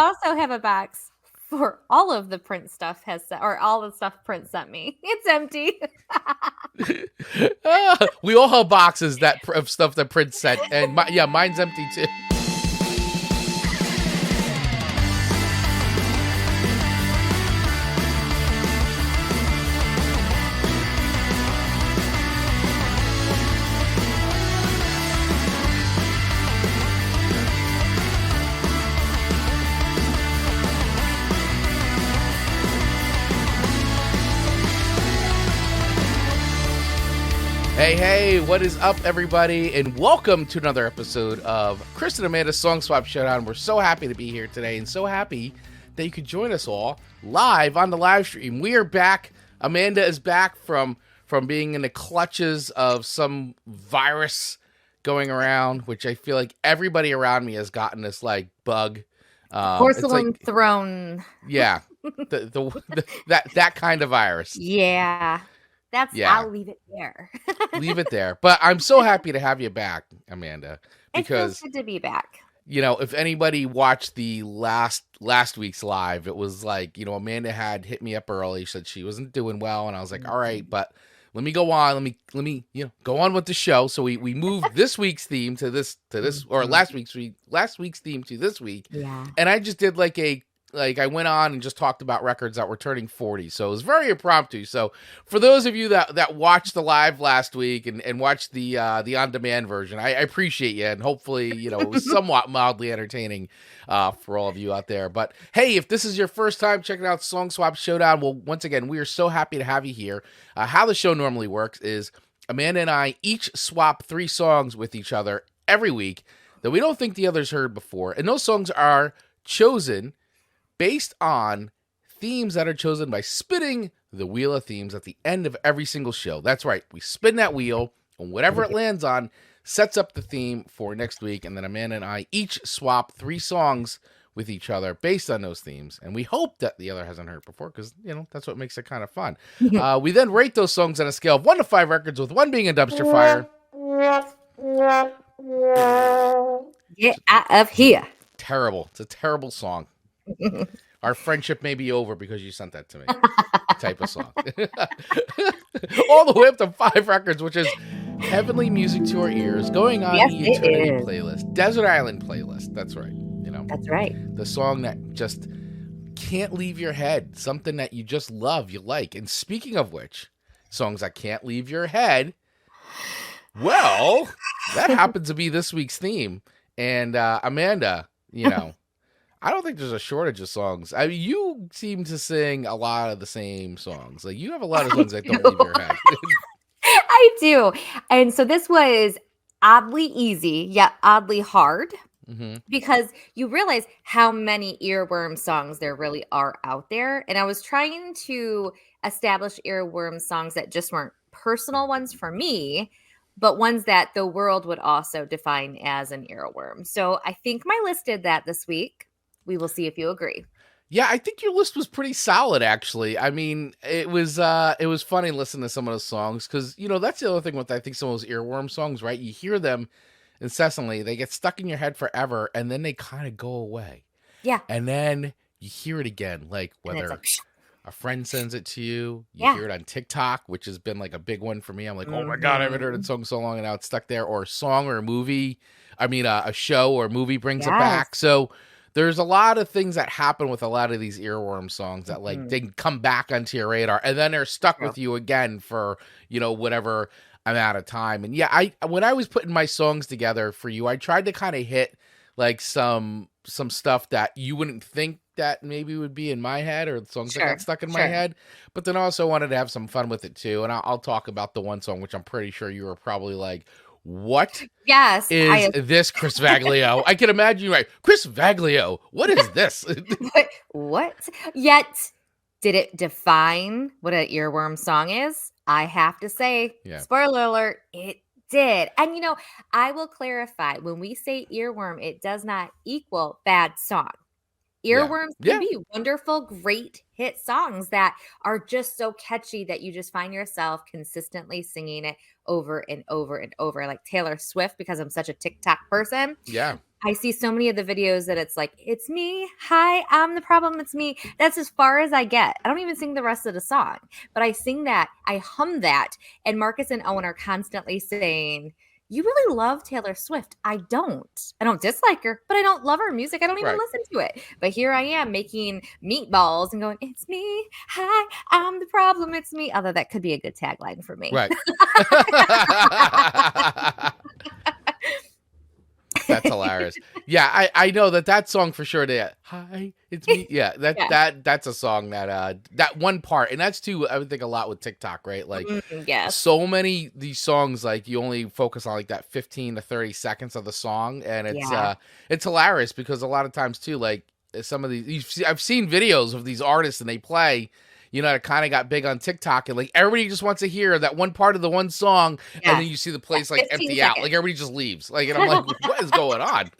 also have a box for all of the Prince stuff or all the stuff Prince sent me. It's empty. We all have boxes of stuff that Prince sent, and mine's empty too. Hey, what is up, everybody, and welcome to another episode of Chris and Amanda's Song Swap Showdown. We're so happy to be here today, and so happy that you could join us all live on the live stream. We are back. Amanda is back from being in the clutches of some virus going around, which I feel like everybody around me has gotten this, like, bug. Porcelain throne. Yeah, that kind of virus. Yeah. I'll leave it there. Leave it there. But I'm so happy to have you back, Amanda. Because it feels good to be back. You know, if anybody watched the last week's live, it was like, you know, Amanda had hit me up early, said she wasn't doing well, and I was like, all right, but let me go on. Let me go on with the show. So we moved this week's theme to this or last week's theme to this week. Yeah. And I just did I went on and just talked about records that were turning 40. So it was very impromptu. So for those of you that watched the live last week and watched the on-demand version, I appreciate you. And hopefully, it was somewhat mildly entertaining for all of you out there. But hey, if this is your first time checking out Song Swap Showdown, well, once again, we are so happy to have you here. How the show normally works is Amanda and I each swap 3 songs with each other every week that we don't think the others heard before. And those songs are chosen based on themes that are chosen by spinning the wheel of themes at the end of every single show. That's right. We spin that wheel, and whatever it lands on sets up the theme for next week. And then Amanda and I each swap 3 songs with each other based on those themes. And we hope that the other hasn't heard before because, that's what makes it kind of fun. We then rate those songs on a scale of 1 to 5 records, with 1 being a dumpster fire. Get out of here. Terrible. It's a terrible song. Our friendship may be over because you sent that to me. Type of song. All the way up to 5 records, which is heavenly music to our ears, going on the Eternity playlist. Desert Island playlist. That's right. That's right. The song that just can't leave your head. Something that you just love, you like. And speaking of which, songs that can't leave your head, well, that happens to be this week's theme. And Amanda, I don't think there's a shortage of songs. I mean, you seem to sing a lot of the same songs. Like, you have a lot of songs that don't leave your head. I do. And so this was oddly easy, yet oddly hard, because you realize how many Earworm songs there really are out there. And I was trying to establish Earworm songs that just weren't personal ones for me, but ones that the world would also define as an Earworm. So I think my list did that this week. We will see if you agree. Yeah, I think your list was pretty solid, actually. I mean, it was funny listening to some of those songs because, that's the other thing with, I think, some of those Earworm songs, right? You hear them incessantly. They get stuck in your head forever, and then they kind of go away. Yeah. And then you hear it again, like whether a friend sends it to you, you hear it on TikTok, which has been like a big one for me. I'm like, oh my God, I haven't heard a song so long, and now it's stuck there. Or a song or a movie. I mean, a show or a movie brings it back. So there's a lot of things that happen with a lot of these Earworm songs that they come back onto your radar, and then they're stuck with you again for, whatever amount of time. And when I was putting my songs together for you, I tried to kind of hit like some stuff that you wouldn't think that maybe would be in my head, or songs that got stuck in my head, but then also wanted to have some fun with it too. And I'll talk about the one song, which I'm pretty sure you were probably like, what is this, Chris Vaglio? I can imagine you right. Chris Vaglio, what is this? What? Yet, did it define what an Earworm song is? I have to say, spoiler alert, it did. And I will clarify, when we say Earworm, it does not equal bad song. Yeah. Earworms can Yeah. be wonderful, great hit songs that are just so catchy that you just find yourself consistently singing it over and over and over. Like Taylor Swift, because I'm such a TikTok person. Yeah. I see so many of the videos that it's like, it's me. Hi, I'm the problem. It's me. That's as far as I get. I don't even sing the rest of the song, but I sing that. I hum that. And Marcus and Owen are constantly saying, you really love Taylor Swift. I don't. I don't dislike her, but I don't love her music. I don't even Right. listen to it. But here I am making meatballs and going, it's me. Hi, I'm the problem. It's me. Although that could be a good tagline for me. Right. That's hilarious. Yeah, I know that song for sure. That hi, it's me. Yeah, that's a song that that one part, and that's too. I would think a lot with TikTok, right? Like, Yes. so many these songs, like you only focus on like that 15 to 30 seconds of the song, and it's hilarious because a lot of times too, like some of these, I've seen videos of these artists and they play. You know, it kind of got big on TikTok, and like everybody just wants to hear that one part of the one song, and then you see the place like empty out, like everybody just leaves. Like, and I'm like, what is going on?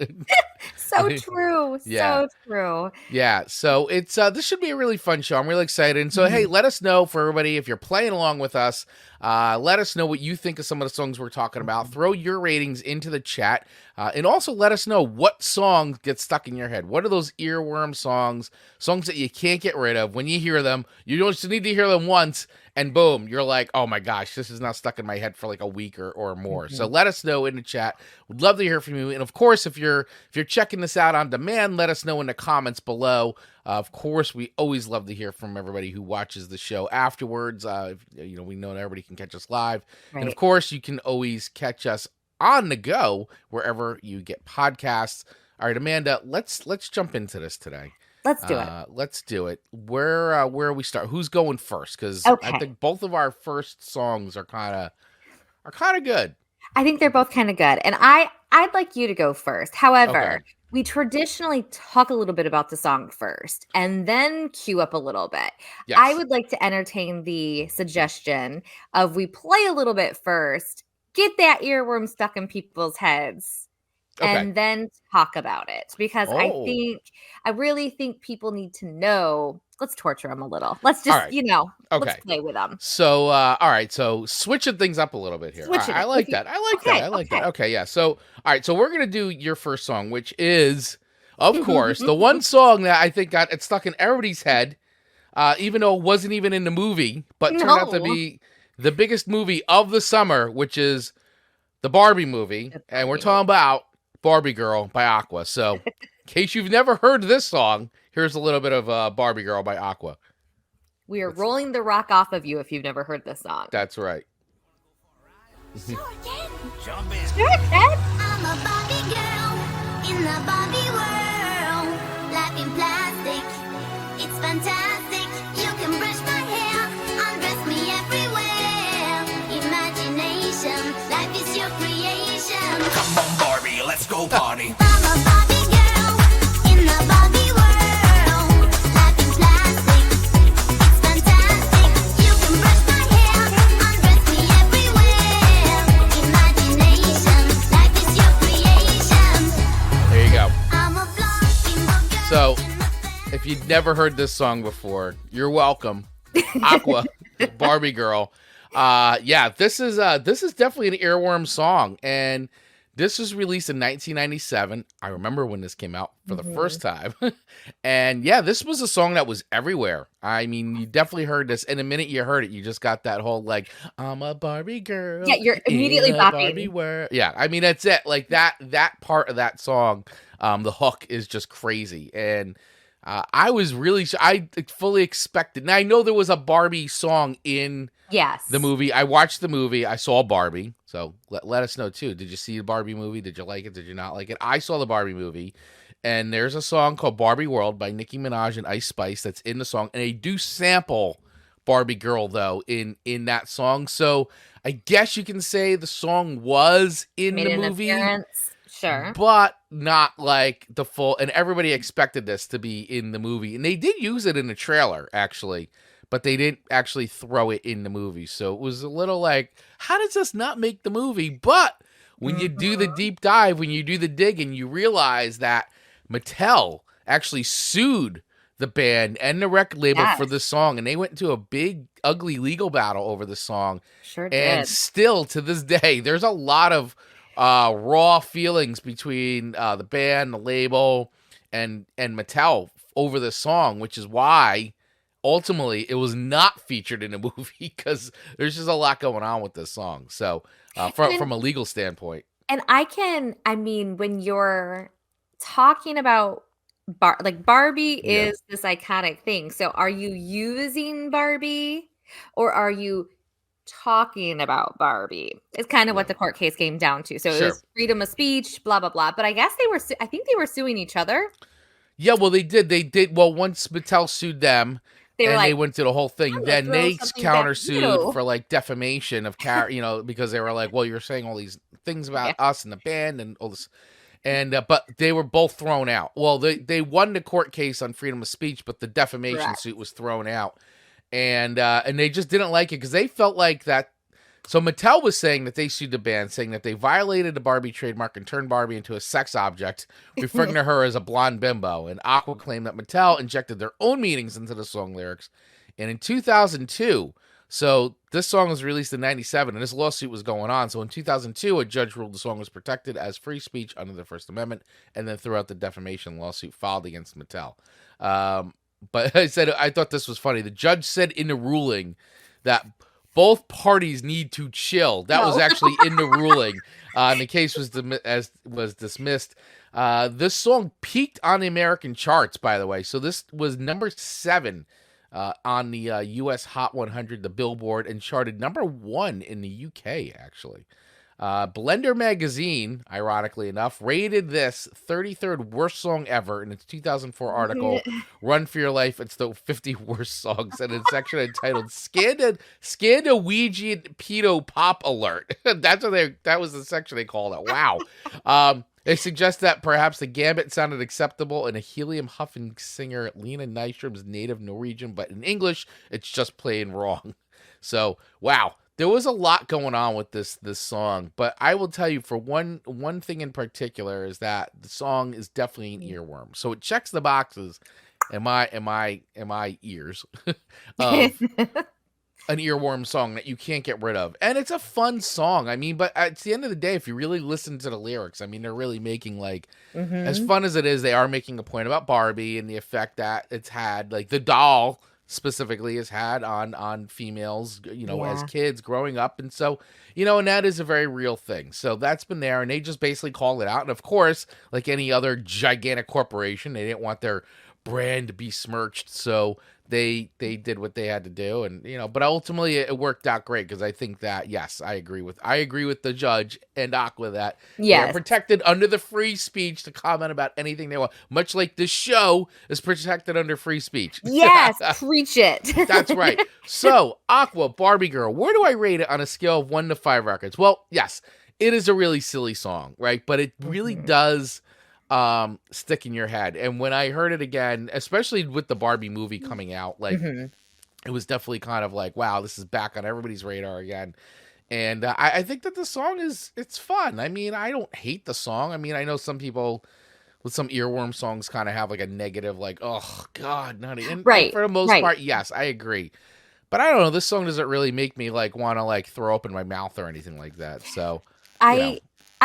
So true. So true. Yeah. So it's this should be a really fun show. I'm really excited. And so hey, let us know for everybody if you're playing along with us. Let us know what you think of some of the songs we're talking about. Throw your ratings into the chat. And also let us know what songs get stuck in your head. What are those earworm songs that you can't get rid of? When you hear them, you just need to hear them once, and boom, you're like, oh my gosh, this is now stuck in my head for like a week or more. So let us know in the chat. We'd love to hear from you. And of course, if you're checking this out on demand, let us know in the comments below. Of course, we always love to hear from everybody who watches the show afterwards. You know, we know that everybody can catch us live. Right. And of course, you can always catch us on the go wherever you get podcasts. All right, Amanda, let's jump into this today. Let's do it. Let's do it. Where we start? Who's going first? Because I think both of our first songs are kind of good. I think they're both kind of good, and I'd like you to go first. However, we traditionally talk a little bit about the song first, and then cue up a little bit. Yes. I would like to entertain the suggestion of we play a little bit first, get that earworm stuck in people's heads. And then talk about it, because I really think people need to know. Let's torture them a little. Let's just, let's play with them. So, all right. So switching things up a little bit here. I like that. I like that. Okay. Yeah. So, all right. So we're going to do your first song, which is, of course, the one song that I think got it stuck in everybody's head, even though it wasn't even in the movie, but turned out to be the biggest movie of the summer, which is the Barbie movie. And we're talking about Barbie Girl by Aqua. So, in case you've never heard this song, here's a little bit of Barbie Girl by Aqua. We are rolling the rock off of you if you've never heard this song. That's right. Sure, Ken. Jump in. Sure, Ken. I'm a Barbie girl in the Barbie world. Life in plastic, it's fantastic. You can brush my hair, undress me everywhere. Imagination, life is your creation. Come on, Barbie, let's go party. I'm a Barbie girl in the Barbie world. Life in plastic, it's fantastic. You can brush my hair, undress me everywhere. Imagination, life is your creation. There you go. I'm a blonde girl. So, if you'd never heard this song before, you're welcome. Aqua, Barbie Girl. This is definitely an earworm song, and this was released in 1997. I remember when this came out for the first time. And this was a song that was everywhere. I mean, you definitely heard this, and the minute you heard it, you just got that whole like, I'm a Barbie girl. Yeah, you're immediately bopping. Yeah, I mean, that's it. Like that part of that song, the hook is just crazy. And I was really, I fully expected. Now, I know there was a Barbie song in the movie. I watched the movie. I saw Barbie. So let us know, too. Did you see the Barbie movie? Did you like it? Did you not like it? I saw the Barbie movie. And there's a song called Barbie World by Nicki Minaj and Ice Spice that's in the song. And they do sample Barbie Girl, though, in that song. So I guess you can say the song was in the movie. Sure. But not like the full, and everybody expected this to be in the movie. And they did use it in the trailer, actually, but they didn't actually throw it in the movie. So it was a little like, how does this not make the movie? But when you do the deep dive, when you do the digging, you realize that Mattel actually sued the band and the record label for Yes. this song, and they went into a big, ugly legal battle over the song. Sure And did. still to this day, there's a lot of raw feelings between the band, the label, and Mattel over this song, which is why ultimately it was not featured in the movie, because there's just a lot going on with this song. So from a legal standpoint. And I mean, when you're talking about Barbie is this iconic thing. So are you using Barbie or are you talking about Barbie? It's kind of what the court case came down to. So it was freedom of speech, blah, blah, blah. But I guess I think they were suing each other. Yeah, well, they did. Well, once Mattel sued them, they went to the whole thing. Then they countersued for like defamation of because they were like, well, you're saying all these things about us and the band and all this. And but they were both thrown out. Well, they won the court case on freedom of speech, but the defamation suit was thrown out. And they just didn't like it because they felt like that. So Mattel was saying that they sued the band, saying that they violated the Barbie trademark and turned Barbie into a sex object, referring to her as a blonde bimbo. And Aqua claimed that Mattel injected their own meanings into the song lyrics. And in 2002, so this song was released in 97, and this lawsuit was going on. So in 2002, a judge ruled the song was protected as free speech under the First Amendment, and then threw out the defamation lawsuit filed against Mattel. But I thought this was funny. The judge said in the ruling that both parties need to chill. That was actually in the ruling. And the case was dismissed. This song peaked on the American charts, by the way. So this was number 7 on the U.S. Hot 100, the Billboard, and charted number 1 in the U.K., actually. Blender magazine, ironically enough, rated this 33rd worst song ever in its 2004 article, Run for Your Life, It's the 50 Worst Songs, and it's actually entitled Scandinavian Pedo Pop Alert. That was the section they called it. Wow. They suggest that perhaps the gambit sounded acceptable in a helium huffing singer Lena Nystrom's native Norwegian, but in English, it's just plain wrong. So, wow. There was a lot going on with this song, but I will tell you for one thing in particular is that the song is definitely an earworm. So it checks the boxes in my ears of an earworm song that you can't get rid of. And it's a fun song. I mean, but at the end of the day, if you really listen to the lyrics, I mean, they're really making like, as fun as it is, they are making a point about Barbie and the effect that it's had, like the doll specifically has had on females, as kids growing up. And so, and that is a very real thing. So that's been there, and they just basically called it out. And of course, like any other gigantic corporation, they didn't want their brand to be smirched. So they did what they had to do, and but ultimately it worked out great because I think that I agree with the judge and Aqua that they're protected under the free speech to comment about anything they want, much like this show is protected under free speech. Yes, preach it. That's right. So Aqua, Barbie Girl, where do I rate it on a scale of 1 to 5 records? Well, yes, it is a really silly song, right? But it really does stick in your head. And when I heard it again, especially with the Barbie movie coming out, like it was definitely kind of like, wow, this is back on everybody's radar again. And I think that the song it's fun. I mean, I don't hate the song. I mean, I know some people with some earworm songs kind of have like a negative, like, oh God, not even. And for the most part, yes, I agree. But I don't know, this song doesn't really make me like want to like throw open my mouth or anything like that. So I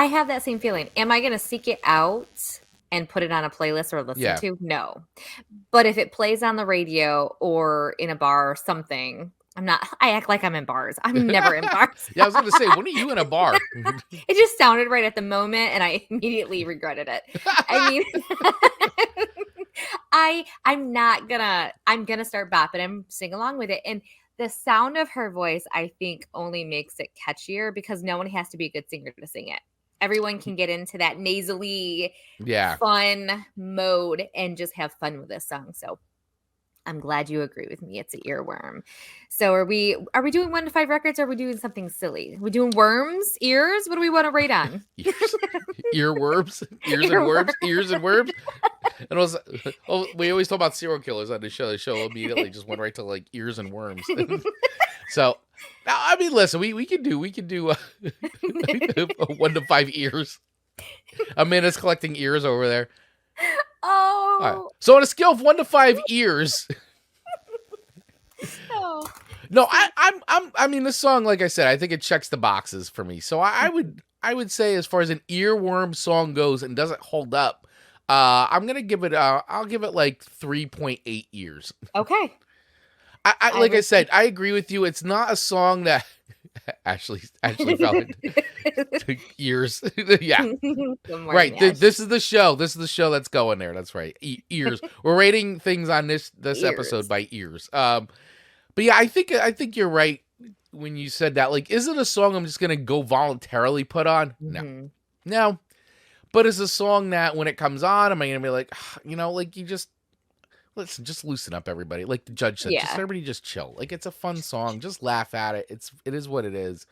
have that same feeling. Am I going to seek it out and put it on a playlist or listen to? No. But if it plays on the radio or in a bar or something, I act like I'm in bars. I'm never in bars. I was going to say, when are you in a bar? It just sounded right at the moment and I immediately regretted it. I mean, I'm going to start bopping and sing along with it. And the sound of her voice, I think, only makes it catchier because no one has to be a good singer to sing it. Everyone can get into that nasally, fun mode and just have fun with this song. So I'm glad you agree with me. It's an earworm. So are we doing 1 to 5 records or are we doing something silly? Are we doing worms, ears? What do we want to rate on? Earworms, ears and worms. And we always talk about serial killers on the show. The show immediately just went right to like ears and worms. So, I mean, listen, we can do 1 to 5 ears. Amanda's collecting ears over there. All right. Oh, So on a scale of 1 to 5 ears, no. no, I mean, this song, like I said, I think it checks the boxes for me. So I would say, as far as an earworm song goes and doesn't hold up, I'm gonna give it. I'll give it like 3.8 ears. Okay. I like I said, I agree with you. It's not a song that actually fell into ears. Yeah, right. This is the show. This is the show that's going there. That's right. Ears. We're rating things on this episode by ears. But yeah, I think you're right when you said that. Like, is it a song I'm just gonna go voluntarily put on? No. But it's a song that when it comes on, am I gonna be like, like, you just just loosen up, everybody. Like the judge said, just everybody just chill. Like, it's a fun song. Just laugh at it. It is what it is.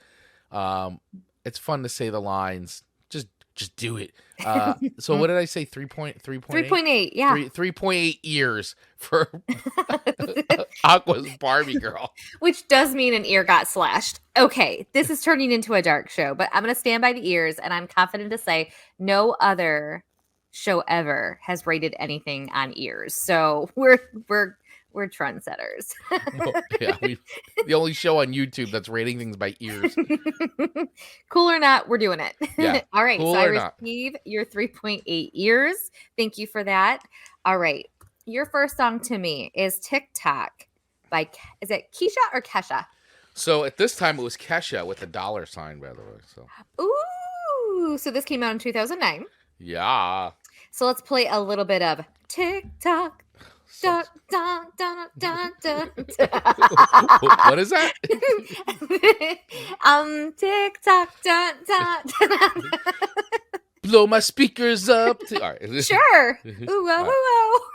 It's fun to say the lines. Just do it. So what did I say? 3.8. Yeah. 3.8 ears for Aqua's Barbie girl. Which does mean an ear got slashed. Okay, this is turning into a dark show, but I'm going to stand by the ears, and I'm confident to say no other show ever has rated anything on ears. So we're trendsetters. Yeah, the only show on YouTube that's rating things by ears. Cool or not, we're doing it. Yeah. All right, cool so I not. receive your 3.8 ears. Thank you for that. All right, your first song to me is TikTok by, is it Keisha or Kesha? So at this time it was Kesha with a $sign, by the way. So Ooh, so this came out in 2009. Yeah. So let's play a little bit of TikTok. Dun, dun, dun, dun, dun, dun. What is that? TikTok. Dun, dun, dun. Blow my speakers up. All right. Sure. Ooh, oh,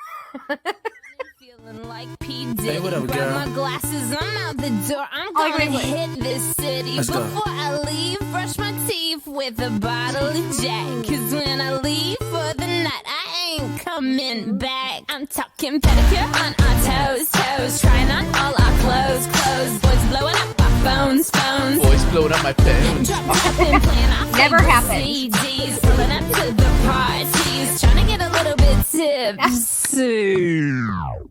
Feeling like P. Diddy. Hey, whatever, Grab girl. my glasses, I'm out the door. I'm Oh, gonna wait. hit this city. Let's go. Before I leave, brush my teeth with a bottle of Jack. Cause when I leave for the night, I ain't coming back. I'm talking pedicure on our toes. Trying on all our clothes. Boys blowing up our phones. Boys blowing up my pen. Drop top and playing our Never favorite happened. CDs. Pulling up to the parties. Trying to get a little bit tipsy.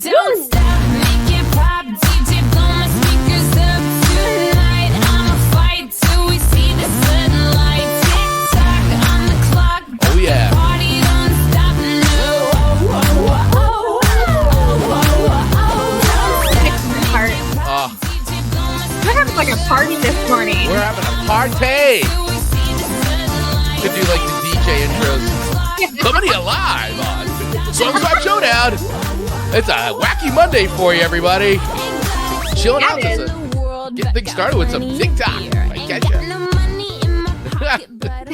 Don't stop, make it pop. DJ, blow my speakers up tonight. I'ma fight till we see the sunlight. Tick-tock on the clock. Oh, yeah. Party don't stop, no. Part. DJ, blow my We're having like a party this morning. We're having a party. till we see the sunlight. Could do like the DJ intros. Coming to you live on Song Swap Showdown. It's a wacky Monday for you, everybody. Chilling out. Yeah, it This get things started with some TikTok. I catch ya. No money in my pocket, but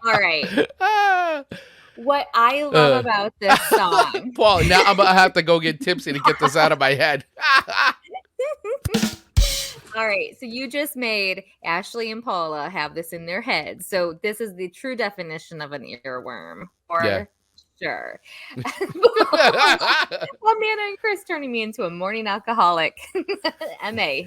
All right. Ah. What I love about this song. Paul, now I'm gonna have to go get tipsy to get this out of my head. All right. So you just made Ashley and Paula have this in their heads. So this is the true definition of an earworm. Or Yeah. sure. Well, Nana and Chris turning me into a morning alcoholic. MA.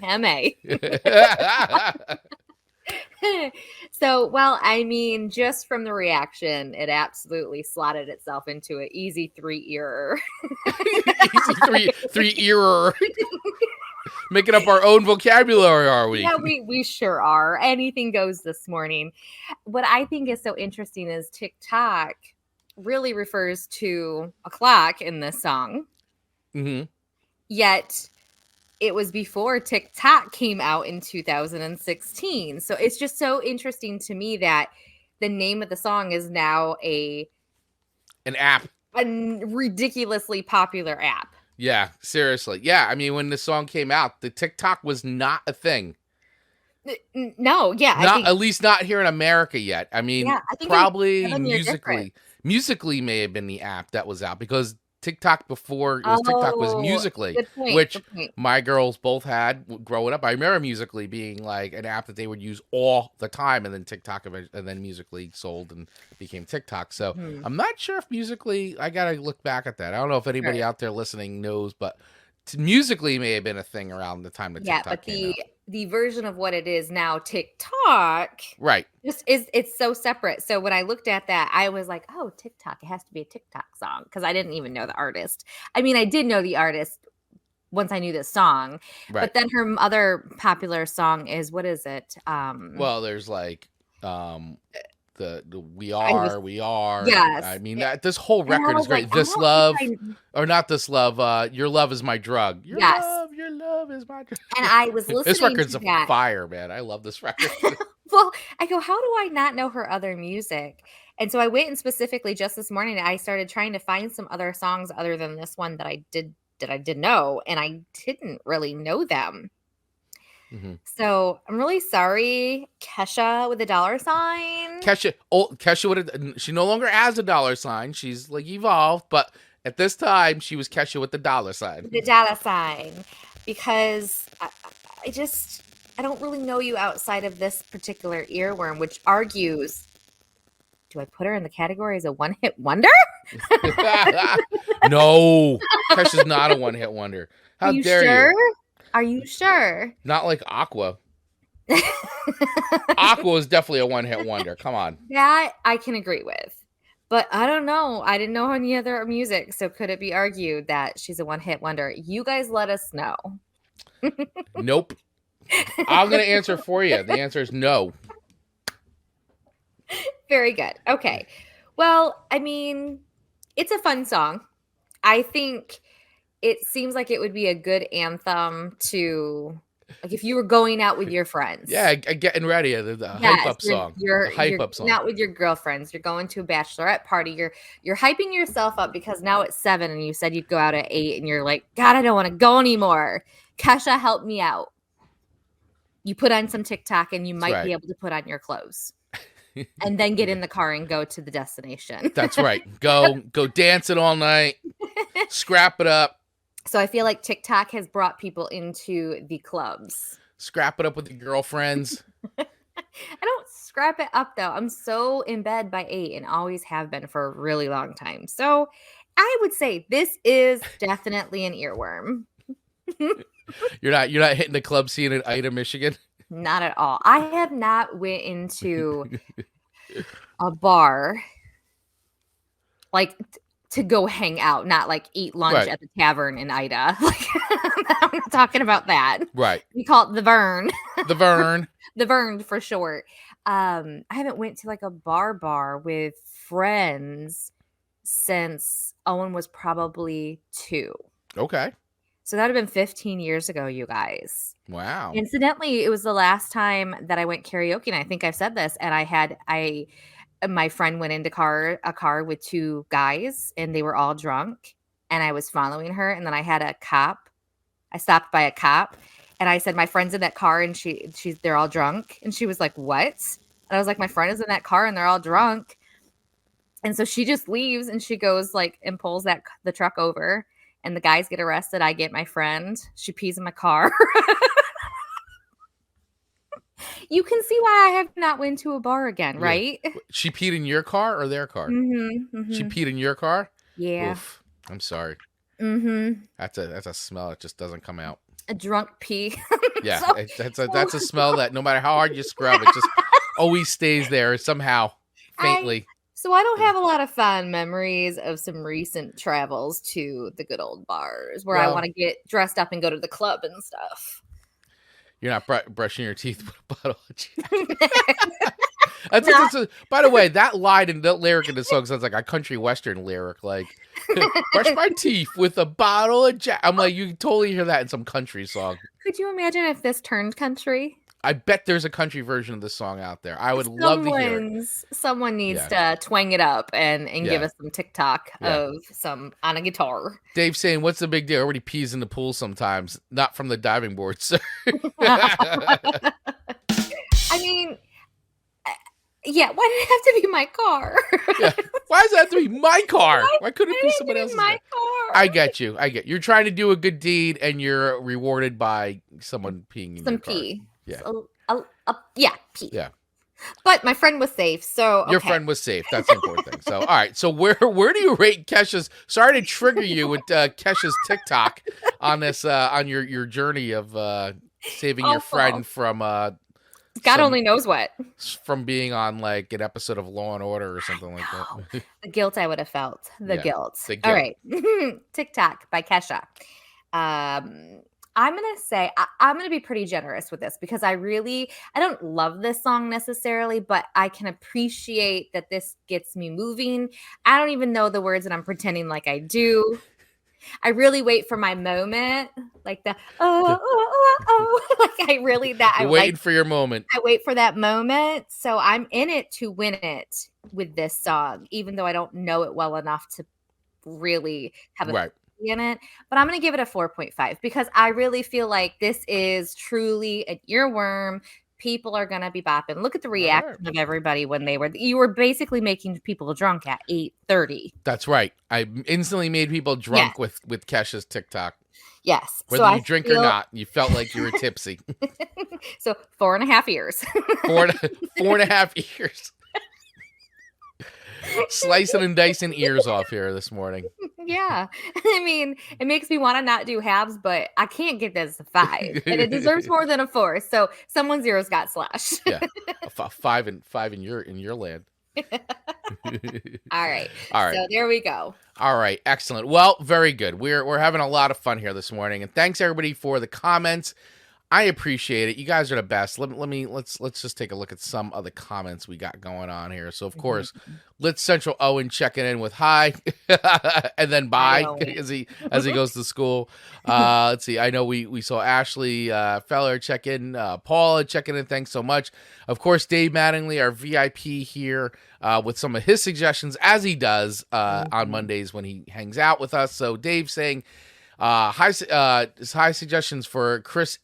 So, well, I mean, just from the reaction, it absolutely slotted itself into an easy 3-ear. three ear. Making up our own vocabulary, are we? Yeah, we sure are. Anything goes this morning. What I think is so interesting is TikTok really refers to a clock in this song. Mm-hmm. Yet it was before TikTok came out in 2016. So it's just so interesting to me that the name of the song is now An app. a ridiculously popular app. Yeah, seriously. Yeah, I mean, when the song came out, the TikTok was not a thing. No, yeah. Not at least not here in America yet. I mean, Yeah, I think probably in Germany are musically. Musically may have been the app that was out because TikTok before it was TikTok was Musically, good point, which good point. my girls both had growing up. I remember Musically being like an app that they would use all the time, and then TikTok and then Musically sold and became TikTok. So I'm not sure if Musically. I gotta look back at that. I don't know if anybody Right. out there listening knows, but Musically may have been a thing around the time that Yeah, TikTok but came out. the version of what it is now, TikTok, Right. it's so separate. So when I looked at that, I was like, oh, TikTok, it has to be a TikTok song because I didn't even know the artist. I mean, I did know the artist once I knew this song, Right. but then her other popular song is, what is it? Well, there's like the we was- are. Yes. I mean that this whole And I record is was great. like, I This don't love think or not this love, your love is my drug. Your Yes. love is my drug. and I was listening This record's to a that. fire, man. I love this record. Well, I go, how do I not know her other music? And so I went and specifically just this morning, I started trying to find some other songs other than this one that I did know, and I didn't really know them. Mhm. So I'm really sorry, Kesha with a $. Kesha would she no longer has a $. She's like evolved, but at this time she was Kesha with the $. The $, because I don't really know you outside of this particular earworm, which argues, do I put her in the category as a one-hit wonder? No, Kesha's not a one-hit wonder. How Are you dare sure? you? Are you sure? Not like Aqua. Aqua is definitely a one-hit wonder. Come on. That I can agree with. But I don't know. I didn't know any other music. So could it be argued that she's a one-hit wonder? You guys let us know. Nope. I'm going to answer for you. The answer is no. Very good. Okay. Well, I mean, it's a fun song. I think it seems like it would be a good anthem to, like, if you were going out with your friends. Yeah, getting ready. The Yes, hype up song. You're The hype you're up song. going out with your girlfriends. You're going to a bachelorette party. You're hyping yourself up because now it's 7 and you said you'd go out at 8 and you're like, God, I don't want to go anymore. Kesha, help me out. You put on some TikTok and you might right. be able to put on your clothes. And then get in the car and go to the destination. That's right. Go dancing all night. Scrap it up. So I feel like TikTok has brought people into the clubs. Scrap it up with your girlfriends. I don't scrap it up though. I'm so in bed by 8 and always have been for a really long time. So I would say this is definitely an earworm. You're not hitting the club scene in Ida, Michigan. Not at all. I have not went into a bar like to go hang out, not like eat lunch Right. at the tavern in Ida. Like, I'm not talking about that. Right. We call it the Vern. The Vern. The Vern for short. I haven't went to like a bar with friends since Owen was probably 2. Okay. So that would have been 15 years ago, you guys. Wow. Incidentally, it was the last time that I went karaoke, and I think I've said this, and my friend went into a car with 2 guys, and they were all drunk, and I was following her, and then I stopped by a cop, and I said, my friend's in that car, and they're all drunk, and she was like, what? And I was like, my friend is in that car, and they're all drunk, and so she just leaves, and she goes like and pulls the truck over. And the guys get arrested. I get my friend. She pees in my car. You can see why I have not went to a bar again, right? She peed in your car or their car? Mm-hmm, She peed in your car? Yeah. Oof. I'm sorry. Mm-hmm. That's a smell. It just doesn't come out. A drunk pee. Yeah. So- That's a smell that no matter how hard you scrub, it just always stays there somehow faintly. So I don't have a lot of fond memories of some recent travels to the good old bars where I Well- want to get dressed up and go to the club and stuff. You're not brushing your teeth with a bottle of Jack. By the way, that line and that lyric in the song sounds like a country western lyric. Like, brush my teeth with a bottle of Jack. I'm like, you can totally hear that in some country song. Could you imagine if this turned country? I bet there's a country version of this song out there. I would love to hear it. Someone needs to twang it up and give Yeah. us some TikTok of some on a guitar. Dave's saying, what's the big deal? Everybody pees in the pool sometimes, not from the diving board, sir. I mean, yeah, why did it have to be my car? Yeah. Why does that have to be my car? Why couldn't it be someone else's? My car. I get you. You're trying to do a good deed and you're rewarded by someone peeing in Some your car. pee. Yeah. Yeah, pee. Yeah. But my friend was safe, so okay. Your friend was safe. That's the important thing. So, all right. So where do you rate Kesha's? Sorry to trigger you with Kesha's TikTok on this on your journey of saving your friend from God some- only knows what. from being on like an episode of Law and Order or something like that. The guilt I would have felt. The Yeah, guilt. the All guilt. right. TikTok by Kesha. I'm going to say, I'm going to be pretty generous with this because I don't love this song necessarily, but I can appreciate that this gets me moving. I don't even know the words and I'm pretending like I do. I really wait for my moment, like the like I really that You're I waiting like. for your moment. I wait for that moment, so I'm in it to win it with this song, even though I don't know it well enough to really have a Right. in it. But I'm going to give it a 4.5 because I really feel like this is truly an earworm. People are going to be bopping. Look at the reaction of everybody when you were basically making people drunk at 8:30. That's right. I instantly made people drunk with Kesha's TikTok. Yes. Whether you drink or not, you felt like you were tipsy. So 4.5 years. 4.5 years. Slicing and dicing ears off here this morning. Yeah. I mean, it makes me want to not do halves, but I can't get this a 5. And it deserves more than a 4. So someone's zeros got slashed. Yeah. Five in your land. All right. All right. So there we go. All right. Excellent. Well, very good. We're having a lot of fun here this morning. And thanks everybody for the comments. I appreciate it. You guys are the best. Let's just take a look at some of the comments we got going on here. So of course, Lit Central Owen checking in with hi and then bye as he goes to school. Let's see. I know we saw Ashley Feller check in, Paula checking in. Thanks so much. Of course, Dave Mattingly, our VIP here, with some of his suggestions as he does on Mondays when he hangs out with us. So Dave saying high suggestions for Chris,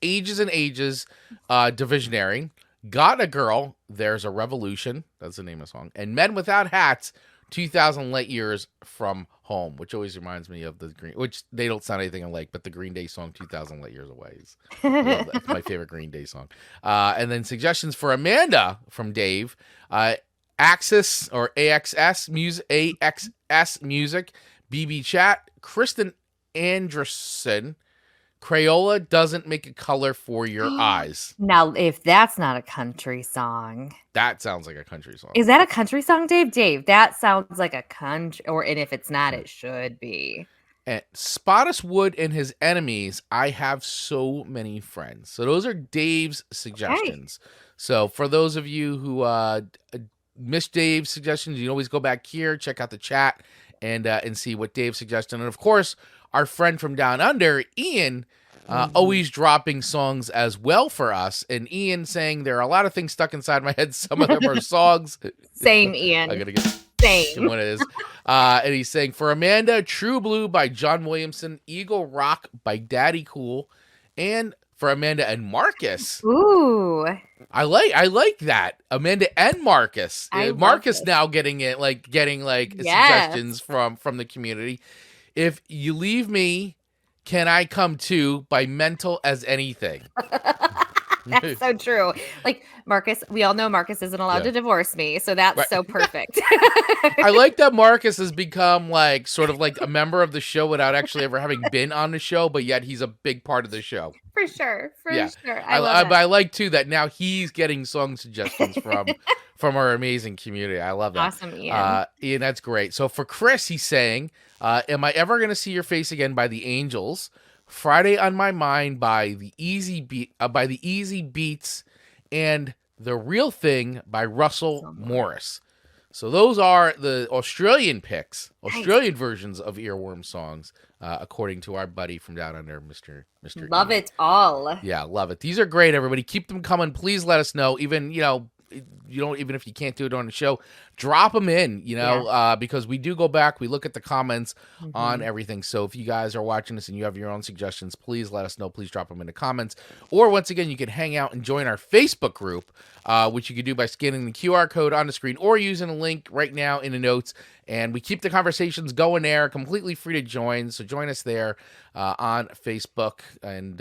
Ages and Ages, Divisionary, Got a Girl, There's a Revolution, that's the name of the song, and Men Without Hats, 2,000 Light Years from Home, which always reminds me of which they don't sound anything alike, but the Green Day song 2,000 Light Years Away is that's my favorite Green Day song. And then suggestions for Amanda from Dave, Axis or AXS Music, BB Chat, Kristen Anderson, Crayola Doesn't Make a Color for Your Eyes. Now, if that's not a country song. That sounds like a country song. Is that a country song, Dave? Dave, that sounds like a country, and if it's not, it should be. And Spottis Wood and His Enemies, I Have So Many Friends. So those are Dave's suggestions. Okay. So for those of you who missed Dave's suggestions, you can always go back here, check out the chat, and see what Dave suggested. And of course, our friend from down under, Ian, always dropping songs as well for us. And Ian saying there are a lot of things stuck inside my head. Some of them are songs. Same, Ian. I gotta get same what it is. And he's saying for Amanda, True Blue by John Williamson, Eagle Rock by Daddy Cool, and for Amanda and Marcus. Ooh. I like that. Amanda and Marcus. Marcus now getting suggestions from the community. If You Leave Me, Can I Come Too by Mental as Anything. That's so true. Like Marcus, we all know Marcus isn't allowed to divorce me, so that's so perfect. I like that Marcus has become like sort of like a member of the show without actually ever having been on the show, but yet he's a big part of the show. For sure. I like too that now he's getting song suggestions from our amazing community. I love that. Awesome, Ian. Ian, that's great. So for Chris, he's saying, Am I Ever Gonna See Your Face Again by the Angels, Friday on My Mind by the Easy Beats, and The Real Thing by Russell Morris. So those are the Australian picks, Australian versions of Earworm songs, according to our buddy from down under, Mr. Love Ian. it all. Yeah, love it. These are great, everybody. Keep them coming. Please let us know. Even if you can't do it on the show, drop them in, because we do go back, we look at the comments on everything. So if you guys are watching this and you have your own suggestions, please let us know. Please drop them in the comments. Or once again, you can hang out and join our Facebook group, which you can do by scanning the QR code on the screen or using a link right now in the notes. And we keep the conversations going there, completely free to join. So join us there on Facebook and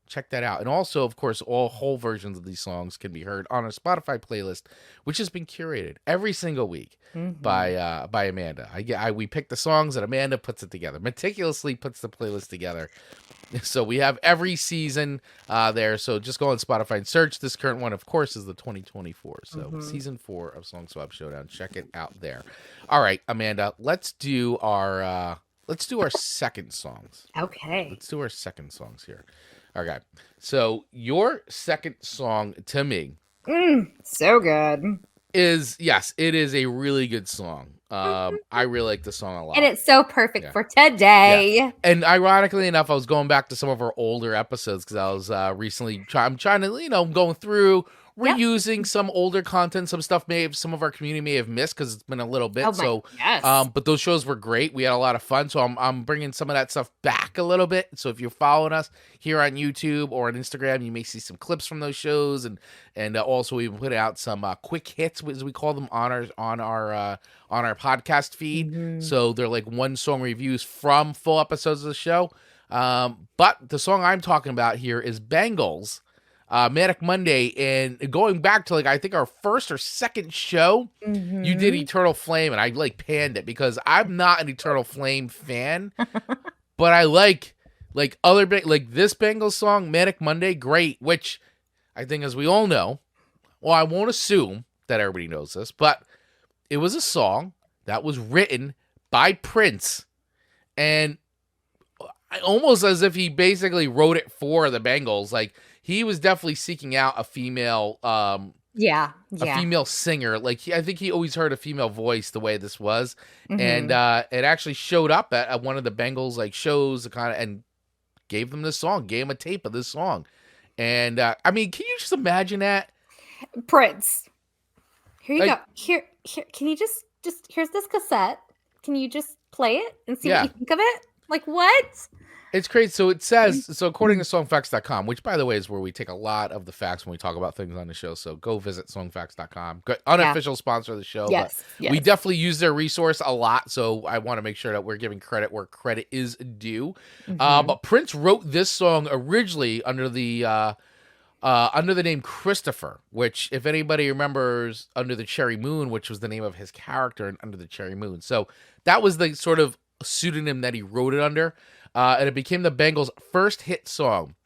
check that out. And also, of course, all whole versions of these songs can be heard on a Spotify playlist, which has been curated every single week by Amanda. We pick the songs and Amanda puts it together, meticulously puts the playlist together. So we have every season there. So just go on Spotify and search. This current one, of course, is the 2024. So season 4 of Song Swap Showdown. Check it out there. All right, Amanda, let's do our second songs. Okay. Let's do our second songs here. Okay. So your second song to me So good. is, yes, it is a really good song. I really like the song a lot. And it's so perfect for today. Yeah. And ironically enough, I was going back to some of our older episodes because I was recently I'm trying to, going through, reusing some older content, some stuff some of our community may have missed because it's been a little bit. But those shows were great. We had a lot of fun. So I'm bringing some of that stuff back a little bit. So if you're following us here on YouTube or on Instagram, you may see some clips from those shows. And also we put out some quick hits, as we call them, on our podcast feed. So they're like one song reviews from full episodes of the show. But the song I'm talking about here is Bangles. Manic Monday, and going back to I think our first or second show, you did Eternal Flame, and I panned it because I'm not an Eternal Flame fan, but I like other this Bangles song, Manic Monday, great. Which I think, as we all know, well, I won't assume that everybody knows this, but it was a song that was written by Prince, and almost as if he basically wrote it for the Bangles, He was definitely seeking out a female, a female singer. I think he always heard a female voice the way this was, and it actually showed up at one of the Bangles shows, and gave them this song, gave him a tape of this song, and I mean, can you just imagine that? Prince, here you go. Here, can you just here's this cassette. Can you just play it and see what you think of it? What? It's crazy. So it says, according to songfacts.com, which, by the way, is where we take a lot of the facts when we talk about things on the show. So go visit songfacts.com. Unofficial sponsor of the show. Yes, but we definitely use their resource a lot. So I want to make sure that we're giving credit where credit is due. But Prince wrote this song originally under the name Christopher, which, if anybody remembers, Under the Cherry Moon, which was the name of his character in Under the Cherry Moon. So that was the sort of pseudonym that he wrote it under. And it became the Bangles' first hit song.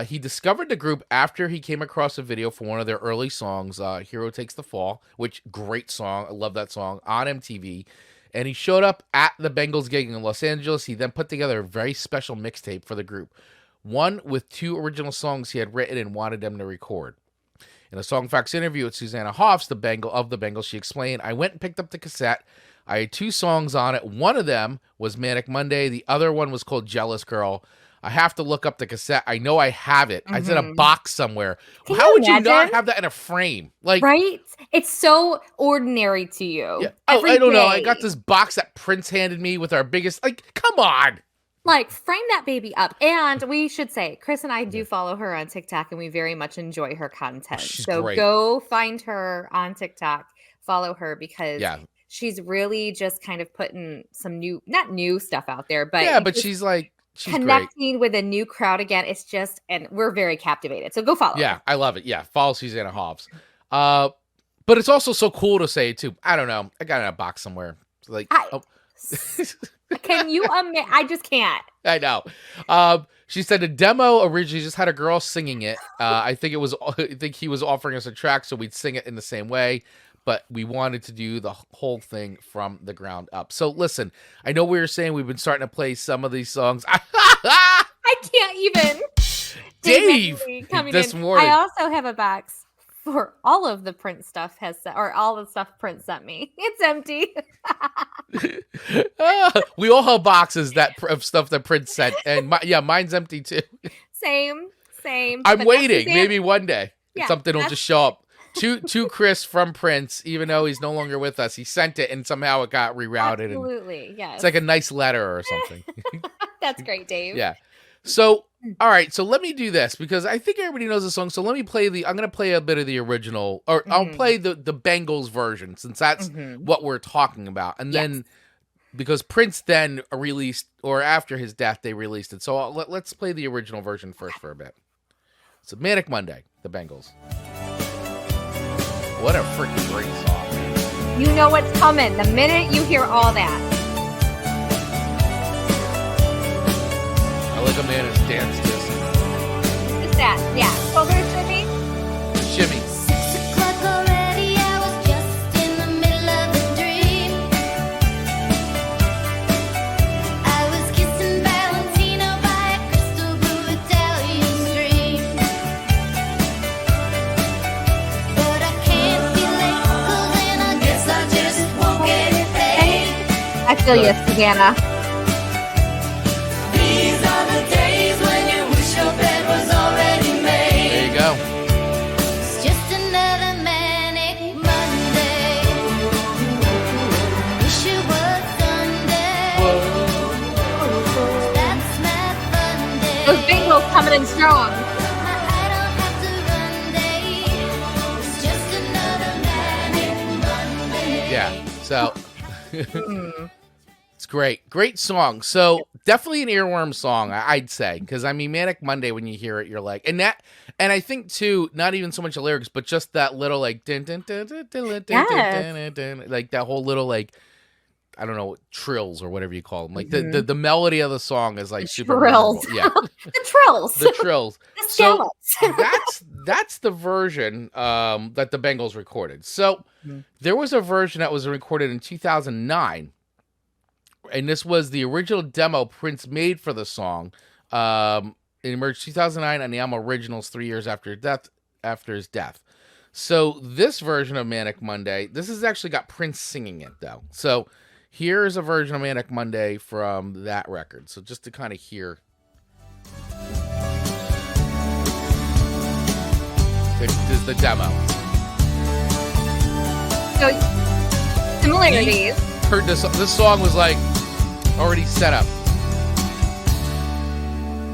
He discovered the group after he came across a video for one of their early songs, Hero Takes the Fall, which, great song. I love that song, on MTV. And he showed up at the Bangles gig in Los Angeles. He then put together a very special mixtape for the group, one with 2 original songs he had written and wanted them to record. In a Songfacts interview with Susanna Hoffs, the Bangles, she explained, "I went and picked up the cassette. I had 2 songs on it. One of them was Manic Monday. The other one was called Jealous Girl. I have to look up the cassette. I know I have it. It's in a box somewhere." How would you not have that in a frame? Right? It's so ordinary to you. Yeah. Oh, I don't know. I got this box that Prince handed me with our biggest, come on. Frame that baby up. And we should say, Chris and I do follow her on TikTok, and we very much enjoy her content. She's so great. Go find her on TikTok. Follow her because she's really just kind of putting some not new stuff out there, but she's connecting great with a new crowd again. It's just, and we're very captivated. So go follow her. Yeah, I love it. Yeah, follow Susanna Hobbs. But it's also so cool to say too. I don't know. I got it in a box somewhere. Can you? I just can't. I know. She said the demo originally just had a girl singing it. I think he was offering us a track so we'd sing it in the same way. But we wanted to do the whole thing from the ground up. So listen, I know we were saying we've been starting to play some of these songs. I can't even. Dave, this morning. I also have a box for all of the Prince stuff or all the stuff Prince sent me. It's empty. We all have boxes of stuff that Prince sent, and mine's empty too. Same. I'm waiting. Maybe one day something will just show up. To Chris from Prince, even though he's no longer with us, he sent it and somehow it got rerouted. Absolutely, yes. It's like a nice letter or something. That's great, Dave. Yeah. So, all right. So let me do this because I think everybody knows the song. So let me play I'm going to play a bit of the original, or I'll play the Bangles version since that's what we're talking about. And then because Prince then released, or after his death, they released it. So let's play the original version first for a bit. So Manic Monday, the Bengals. What a freaking great song. You know what's coming the minute you hear all that. I like a man who's dance disc. Just that, yeah. Shoulder shimmy. Shimmy. 6 o'clock already, I was just in the middle of a dream. I was kissing Valentino by a crystal blue Italian stream. But I can't be late, 'cause then I guess I just won't get paid. I feel you, Savannah. These are the days when you wish your bed was already made. There you go. It's just another manic Monday. Wish it was Sunday. That's my fun day. Those Bengals coming in strong. I don't have to run day. It's just another manic Monday. Yeah. So it's great song. So definitely an earworm song, I'd say, because I mean, Manic Monday, when you hear it, you're like, and I think too, not even so much the lyrics, but just that little like dun, dun, dun, dun, dun, dun, dun, dun, dun, like that whole little like, I don't know, trills or whatever you call them. Like the melody of the song is like super Trills. memorable. Yeah, The trills. the trills. The So scallops. that's the version that the Bengals recorded. So there was a version that was recorded in 2009, and this was the original demo Prince made for the song. It emerged 2009 on the album Originals 3 years after his death. So this version of Manic Monday, this has actually got Prince singing it though. So here's a version of Manic Monday from that record. So just to kind of hear. This is the demo. So similarities. Heard this song was like already set up.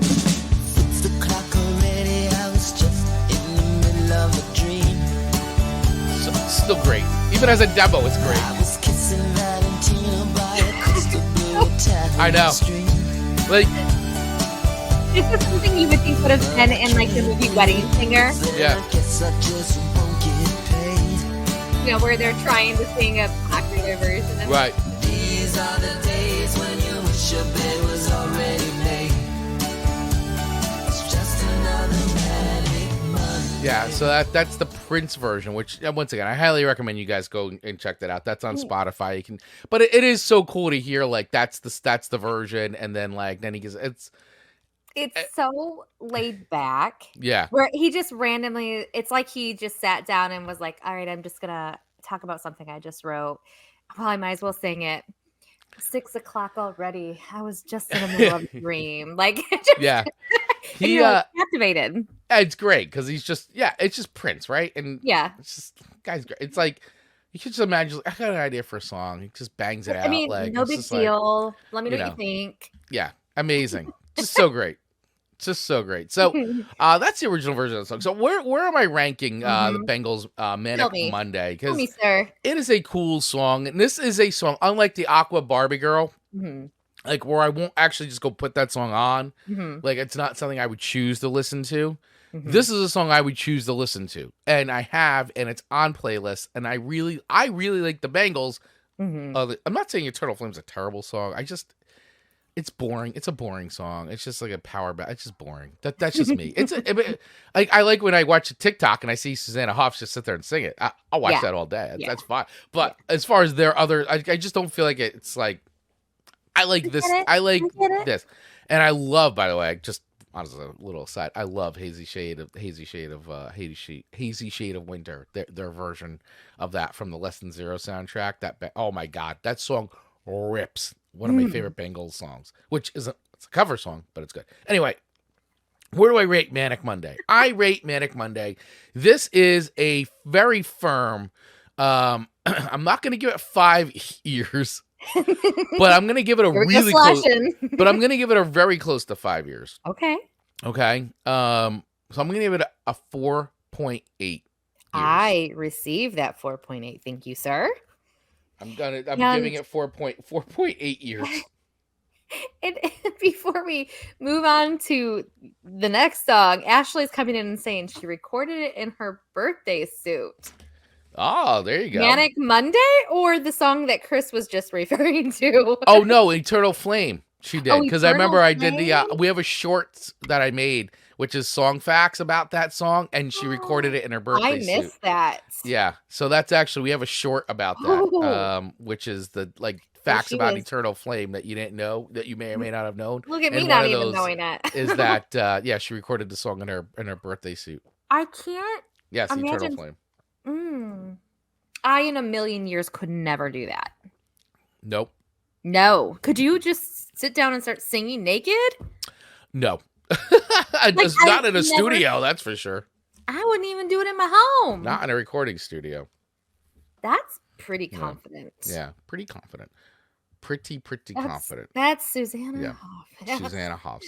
6 o'clock already, I was just in the middle of a dream. So it's still great. Even as a demo, it's great. I was kissing Valentino by a crystal blue Italian I know. stream. Like, This is something you would think would have been in like the movie Wedding Singer, yeah. I guess I just won't get paid. you know, where they're trying to sing a popular version of Right. These are the days when you wish your bed was already made. It's just another manic Monday. Yeah, so that's the Prince version, which once again I highly recommend you guys go and check that out. That's on Spotify. You can, but it is so cool to hear like that's the version, and then he gets It's so laid back. yeah. Where he just randomly, it's like he just sat down and was like, all right, I'm just going to talk about something I just wrote. Well, I might as well sing it. 6 o'clock already. I was just in the middle of a dream. Like, just, Yeah. and you're like, captivated. It's great because he's just it's just Prince, right? And Yeah. it's just guy's great. It's like you could just imagine. I got an idea for a song. He just bangs it out. I mean, like no it's big just like, deal. Let me know what you you think. yeah, amazing. Just so great. Just so great. So that's the original version of the song. So where am I ranking the Bengals Manic me. Monday? Tell Because me, sir. it is a cool song. And this is a song, unlike the Aqua Barbie Girl, like where I won't actually just go put that song on. Like it's not something I would choose to listen to. This is a song I would choose to listen to. And I have, and it's on playlists. And I really like the Bengals. I'm not saying Eternal Flame's a terrible song. It's boring. It's a boring song. It's just like a power ballad. It's just boring. That's just me. I like when I watch a TikTok and I see Susanna Hoffs just sit there and sing it. I'll watch that all day. That's fine. But as far as their other, I just don't feel like it's like I like this. I like this, and I love. By the way, just as a little aside, I love Hazy Shade of Winter. Their version of that from the Less Than Zero soundtrack. Oh my god, that song rips. One of my favorite Bengals songs, which it's a cover song, but it's good. Anyway, where do I rate Manic Monday? I rate Manic Monday. This is a very firm. I'm not going to give it 5 years, but I'm going to give it a really close. But I'm going to give it a very close to 5 years. Okay. Okay. So I'm going to give it a 4.8. I received that 4.8. Thank you, sir. I'm giving it 4.8 years. before we move on to the next song, Ashley's coming in and saying she recorded it in her birthday suit. Oh, there you go. Manic Monday or the song that Chris was just referring to? Oh no, Eternal Flame. She did, because I remember I did Eternal we have a short that I made, which is song facts about that song, and she recorded it in her birthday I suit. missed that. Yeah, so that's actually, we have a short about that, which is the facts about Eternal Flame that you didn't know, that you may or may not have known. Look at me And not one of even those knowing that. is that yeah, she recorded the song in her birthday suit. I can't Yes, imagine. Eternal Flame. I in a million years could never do that. Nope. No. Could you just sit down and start singing naked? No. It's not in a studio, that's for sure. I wouldn't even do it in my home. Not in a recording studio. That's pretty confident. Yeah, pretty confident. Pretty confident. That's Susanna Yeah. Hoff. Susanna Hoff.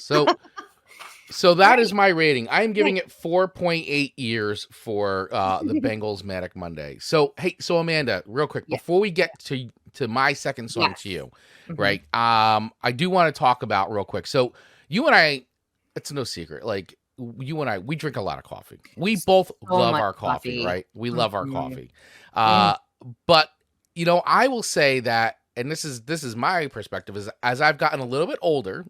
So that is my rating. I'm giving it 4.8 years for the Bengals Manic Monday. So so Amanda, real quick, before we get to my second song to you, right? I do want to talk about real quick. So you and I, it's no secret, like you and I, we drink a lot of coffee. We both love our coffee, right? We love our coffee. But I will say that, and this is my perspective, is as I've gotten a little bit older,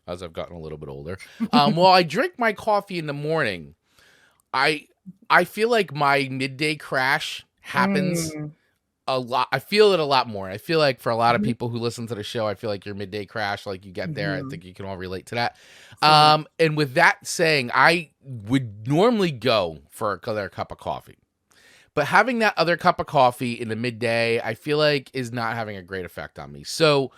while I drink my coffee in the morning, I feel like my midday crash happens a lot. I feel it a lot more. I feel like for a lot of people who listen to the show, I feel like your midday crash, like you get there, I think you can all relate to that. And with that saying, I would normally go for another cup of coffee. But having that other cup of coffee in the midday, I feel like is not having a great effect on me. So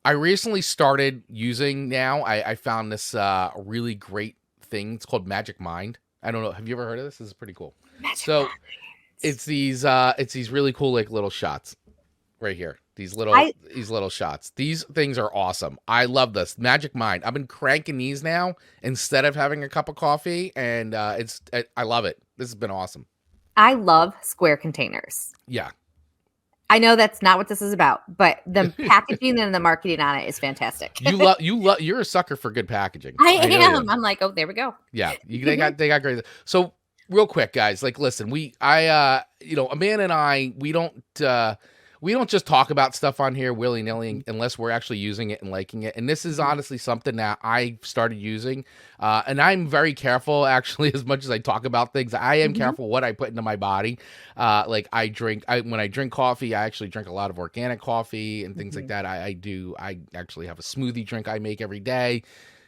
I recently started using now. I found this really great thing. It's called Magic Mind. I don't know. Have you ever heard of this? This is pretty cool. It's these really cool like little shots right here. These little shots. These things are awesome. I love this Magic Mind. I've been cranking these now instead of having a cup of coffee, and I love it. This has been awesome. I love square containers. Yeah. I know that's not what this is about, but the packaging and the marketing on it is fantastic. You're a sucker for good packaging. I am. I'm like, oh, there we go. Yeah, they got great. So real quick, guys, like, listen, Amanda and I, we don't just talk about stuff on here willy-nilly unless we're actually using it and liking it. And this is honestly something that I started using. And I'm very careful, actually, as much as I talk about things. I am careful what I put into my body. Like when I drink coffee, I actually drink a lot of organic coffee and things like that. I actually have a smoothie drink I make every day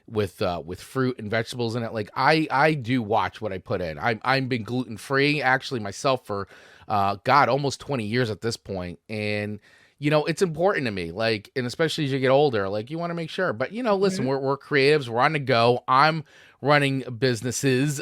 with fruit and vegetables in it. Like I do watch what I put in. I'm been gluten-free actually myself for almost 20 years at this point. And, it's important to me, like, and especially as you get older, like you want to make sure, but listen, we're creatives, we're on the go. I'm running businesses.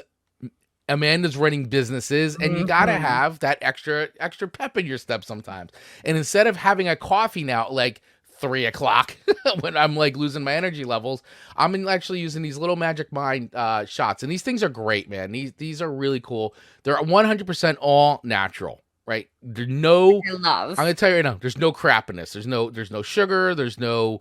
Amanda's running businesses, and you got to have that extra pep in your step sometimes. And instead of having a coffee now, like 3:00 when I'm like losing my energy levels, I'm actually using these little Magic Mind shots, and these things are great, man. These are really cool. They're 100% all natural, right? I'm gonna tell you right now, there's no crap in this. There's no sugar. There's no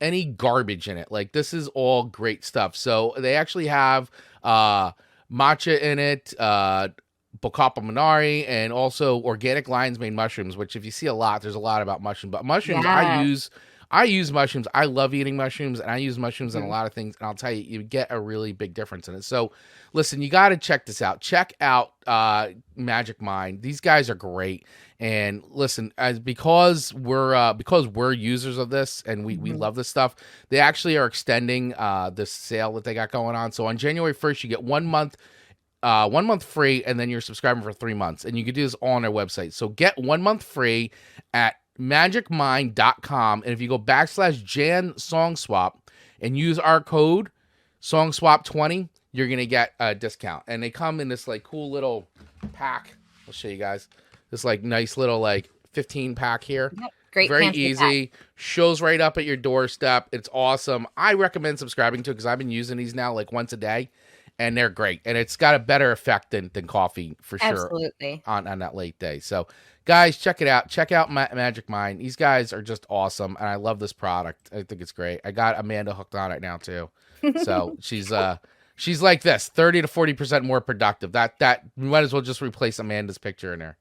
any garbage in it. Like, this is all great stuff. So they actually have matcha in it, Bocapa Minari, and also organic lion's mane mushrooms, which if you see there's a lot about mushrooms. But mushrooms, I use mushrooms. I love eating mushrooms, and I use mushrooms in a lot of things. And I'll tell you, you get a really big difference in it. So listen, you got to check this out. Check out Magic Mind. These guys are great. And listen, because we're users of this and we love this stuff, they actually are extending this sale that they got going on. So on January 1st, you get 1 month free, and then you're subscribing for 3 months, and you can do this all on their website. So get 1 month free at magicmind.com, and if you go /Jan Song Swap and use our code SongSwap20, you're gonna get a discount. And they come in this like cool little pack. I'll show you guys this like nice little like 15 pack here. Yep. Great, very easy pack. Shows right up at your doorstep. It's awesome. I recommend subscribing to it because I've been using these now like once a day. And they're great. And it's got a better effect than coffee for sure. Absolutely. On that late day. So guys, check it out. Check out Magic Mind. These guys are just awesome, and I love this product. I think it's great. I got Amanda hooked on it now too. So she's like this, 30 to 40% more productive. That we might as well just replace Amanda's picture in there.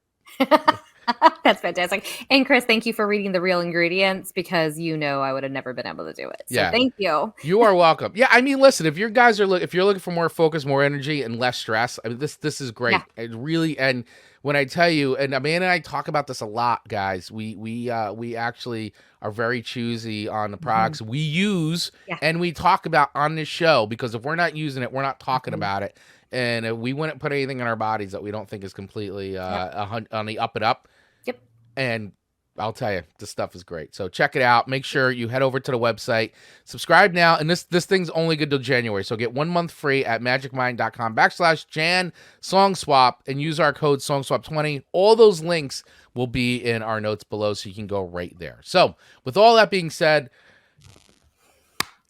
That's fantastic. And Chris, thank you for reading the real ingredients, because I would have never been able to do it. So Yeah. thank you. You are welcome. Yeah, I mean, listen, if you guys are if you're looking for more focus, more energy, and less stress, I mean, this is great. Yeah. It really, and when I tell you, and Amanda and I talk about this a lot, guys. We actually are very choosy on the products we use and we talk about on this show, because if we're not using it, we're not talking about it, and we wouldn't put anything in our bodies that we don't think is completely on the up and up. Yep. And I'll tell you, this stuff is great. So check it out. Make sure you head over to the website, subscribe now. And this thing's only good till January. So get 1 month free at magicmind.com/Jan Song Swap and use our code SongSwap20. All those links will be in our notes below, so you can go right there. So with all that being said,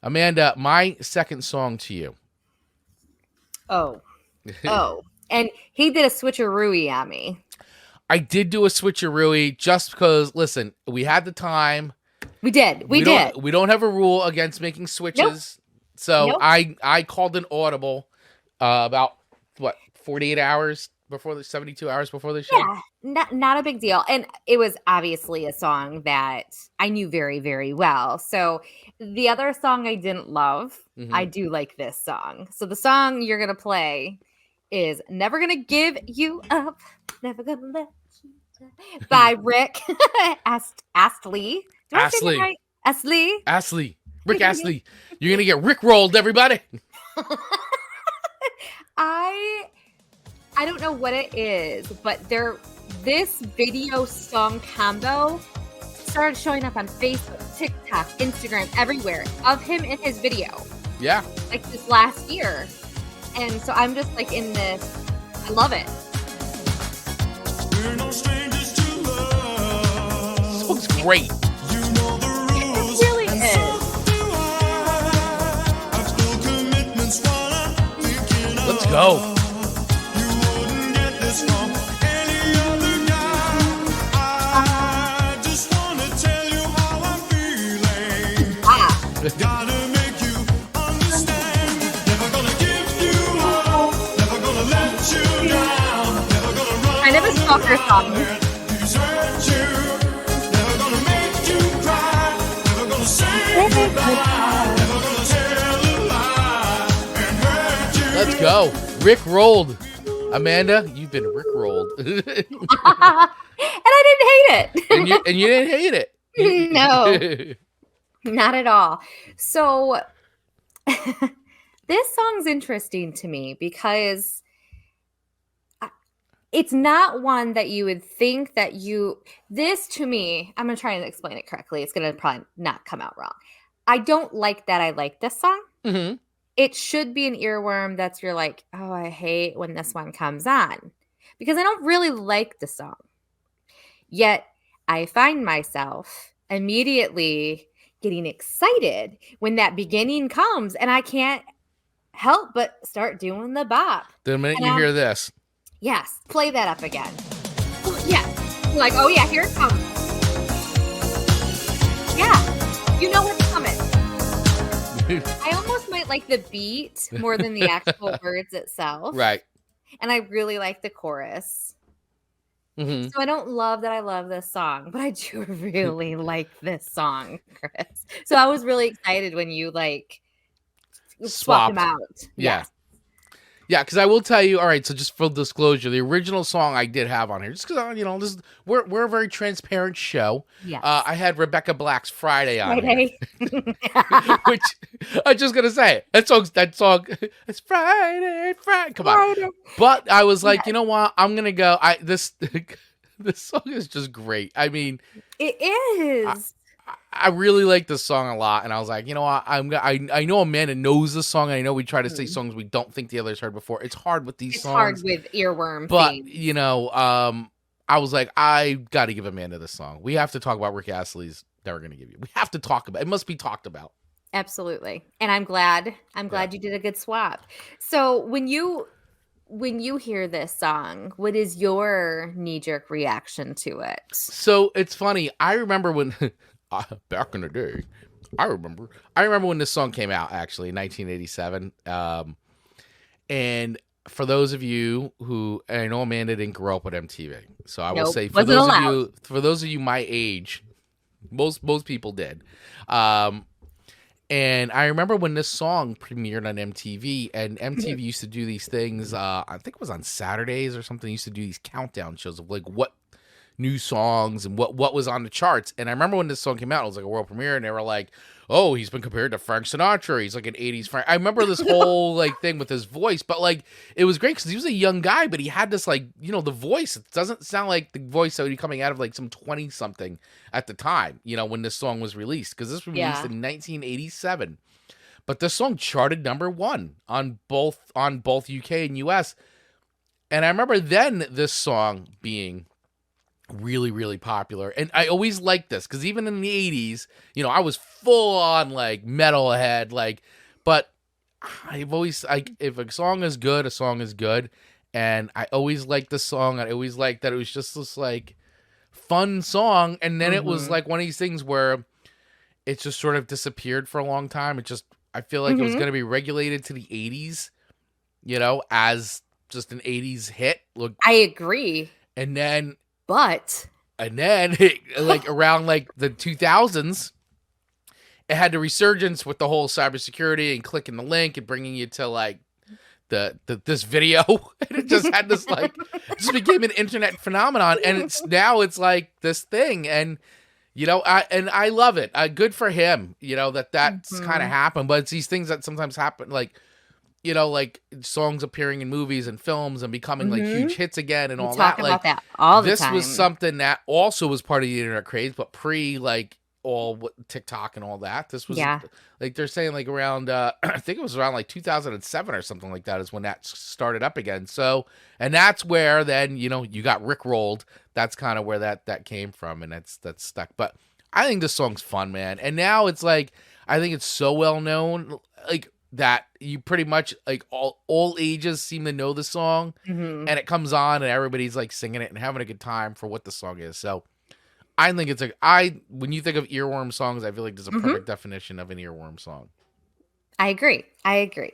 Amanda, my second song to you. Oh. And he did a switcheroo on me. I did do a switcheroo just because, listen, we had the time. We did. We did. We don't have a rule against making switches. Nope. So I called an audible about, 48 hours before 72 hours before the show? Yeah, not a big deal. And it was obviously a song that I knew very, very well. So the other song I didn't love, I do like this song. So the song you're going to play is Never Gonna Give You Up, Never Gonna Let You Down by Rick Astley. Do I say that right? Astley. Rick Astley. You're going to get Rick rolled, everybody. I don't know what it is, but this video song combo started showing up on Facebook, TikTok, Instagram, everywhere of him in his video. Yeah. Like this last year. And so I'm just like in this, I love it. We're no strangers to love. This song's great. You know the rules. It really and is. So do I. I've still commitments while I'm thinking of. Let's go. You wouldn't get this from any other guy. I just wanna tell you how I'm feeling. Gotta make you understand. Never gonna give you up. Never gonna let you down. Never gonna run. Kind of a stalker song. Desert you. Never gonna make you cry. Never gonna say goodbye. Never gonna tell a lie and hurt you. Let's go. Rick rolled. Amanda, you've been Rick rolled. And I didn't hate it. and you didn't hate it. No. Not at all. So this song's interesting to me because it's not one that you would think that this to me, I'm going to try and explain it correctly. It's going to probably not come out wrong. I don't like that I like this song. Mm-hmm. It should be an earworm that's you're like, oh, I hate when this one comes on because I don't really like the song. Yet I find myself immediately getting excited when that beginning comes and I can't help but start doing the bop. The minute you hear this. Yes, play that up again. Oh, yeah. You're like, oh yeah, here it comes. Yeah, you know what's coming. I almost might like the beat more than the actual words itself. Right. And I really like the chorus. Mm-hmm. So I don't love that I love this song, but I do really like this song, Chris. So I was really excited when you swapped them out. Yeah. Yes. Yeah, because I will tell you, all right, so just full disclosure, the original song I did have on here, just because, we're a very transparent show. Yes. I had Rebecca Black's Friday on Friday. here. Which, I'm just going to say it. That song, it's Friday. Come on. Friday. But I was like, you know what? I'm going to go, this song is just great. I mean. It is. I really like this song a lot, and I was like, you know what? I know Amanda knows this song, and I know we try to say songs we don't think the others heard before. It's hard with these songs. It's hard with earworm but themes. I was like, I got to give Amanda this song. We have to talk about Rick Astley's Never Gonna Give You. We have to talk about it. It must be talked about. Absolutely, and I'm glad you did a good swap. So when you when you hear this song, what is your knee-jerk reaction to it? So it's funny. I remember when back in the day, I remember when this song came out actually in 1987. And for those of you who, and I know Amanda didn't grow up with MTV, so I will Nope, say for wasn't those allowed. of you, my age, most people did. And I remember when this song premiered on MTV, and MTV used to do these things. I think it was on Saturdays or something. They used to do these countdown shows of like what new songs and what was on the charts. And I remember when this song came out, it was like a world premiere, and they were like, "Oh, he's been compared to Frank Sinatra. He's like an '80s Frank." I remember this whole like thing with his voice, but like it was great because he was a young guy, but he had this like the voice. It doesn't sound like the voice that would be coming out of like some 20 something at the time, when this song was released, because this was released in 1987. But this song charted #1 on both UK and US. And I remember then this song being really, really popular. And I always liked this because even in the 80s, I was full on like metalhead, but I've always if a song is good, a song is good. And I always liked this song. I always liked that it was just this like fun song. And then it was like one of these things where it just sort of disappeared for a long time. I feel like it was going to be regulated to the 80s, as just an 80s hit. Look, I agree. And then But like around like the 2000s, it had the resurgence with the whole cybersecurity and clicking the link and bringing you to like this video. And it just had this like, just became an internet phenomenon. And it's like this thing. And, I love it. Good for him, that's kind of happened. But it's these things that sometimes happen, like, like songs appearing in movies and films and becoming like huge hits again and all that. Talk Like about that all the this time. was something that also was part of the internet craze, but pre like all TikTok and all that. This was like they're saying like around I think it was around like 2007 or something like that is when that started up again. So, and that's where then you got Rickrolled. That's kind of where that came from, and that's stuck. But I think this song's fun, man. And now it's like I think it's so well known, like that you pretty much like all ages seem to know the song, and it comes on and everybody's like singing it and having a good time for what the song is. So I think it's when you think of earworm songs, I feel like there's a perfect definition of an earworm song. I agree.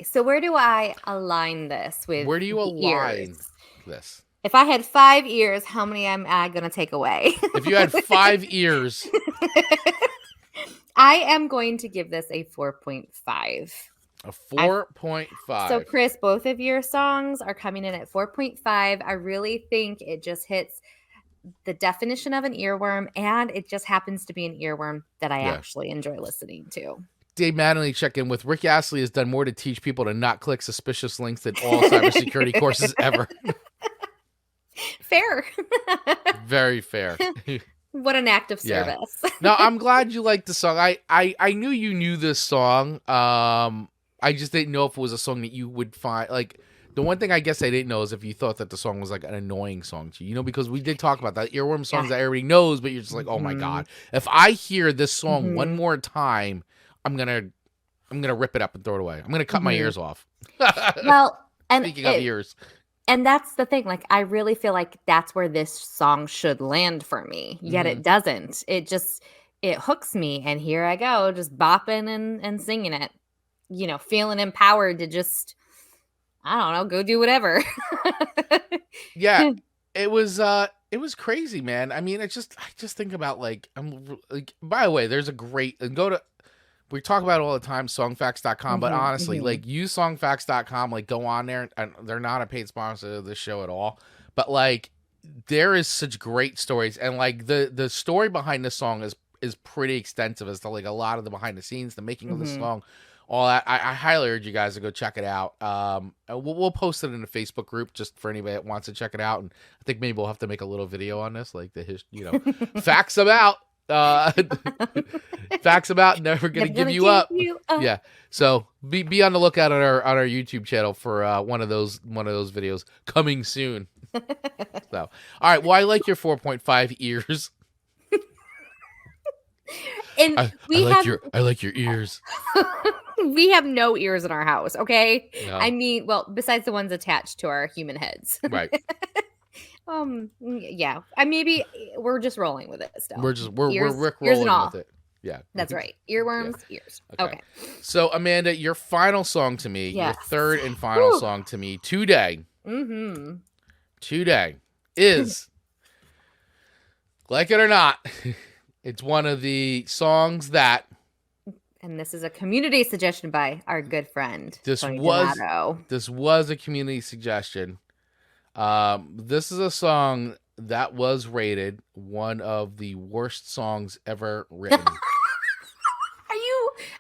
So where do I align this with? Where do you align ears? this? If I had 5 ears, how many am I going to take away? If you had 5 ears, I am going to give this a 4.5. A 4.5. So, Chris, both of your songs are coming in at 4.5. I really think it just hits the definition of an earworm, and it just happens to be an earworm that I actually enjoy listening to. Dave Mattingly check in with Rick Astley has done more to teach people to not click suspicious links than all cybersecurity courses ever. Fair. Very fair. What an act of service. No, I'm glad you liked the song. I knew you knew this song. I just didn't know if it was a song that you would find like. The one thing I guess I didn't know is if you thought that the song was like an annoying song to you, because we did talk about that earworm songs that everybody knows, but you're just like, oh my god, if I hear this song one more time, I'm gonna rip it up and throw it away. I'm gonna cut my ears off. Well, and speaking of ears, and that's the thing. Like, I really feel like that's where this song should land for me. Yet it doesn't. It hooks me, and here I go, just bopping and singing it. Feeling empowered to just. I don't know, go do whatever. Yeah, it was crazy, man. I mean, I just think about like, I'm like, by the way, there's a great, and we talk about it all the time, songfacts.com, but honestly, like use songfacts.com, like go on there, and they're not a paid sponsor of this show at all, but like there is such great stories, and like the story behind this song is pretty extensive as to like a lot of the behind the scenes, the making of the song. All that, I highly urge you guys to go check it out. We'll post it in the Facebook group just for anybody that wants to check it out. And I think maybe we'll have to make a little video on this, like facts about, facts about, never gonna give you up. Yeah. So be on the lookout on our YouTube channel for one of those videos coming soon. So, all right. Well, I like your 4.5 ears. And I like your ears. We have no ears in our house, okay? No. I mean, well, besides the ones attached to our human heads. Right. Yeah. Maybe we're just rolling with it still. We're ears, Rick ears and rolling all. with it. Yeah. That's right. Earworms, ears. Okay. So Amanda, your final song to me, Yes. your third and final song to me today. Today is, like it or not, it's one of the songs that. And this is a community suggestion by our good friend. This Tony was Donato. a community suggestion. This is a song that was rated one of the worst songs ever written.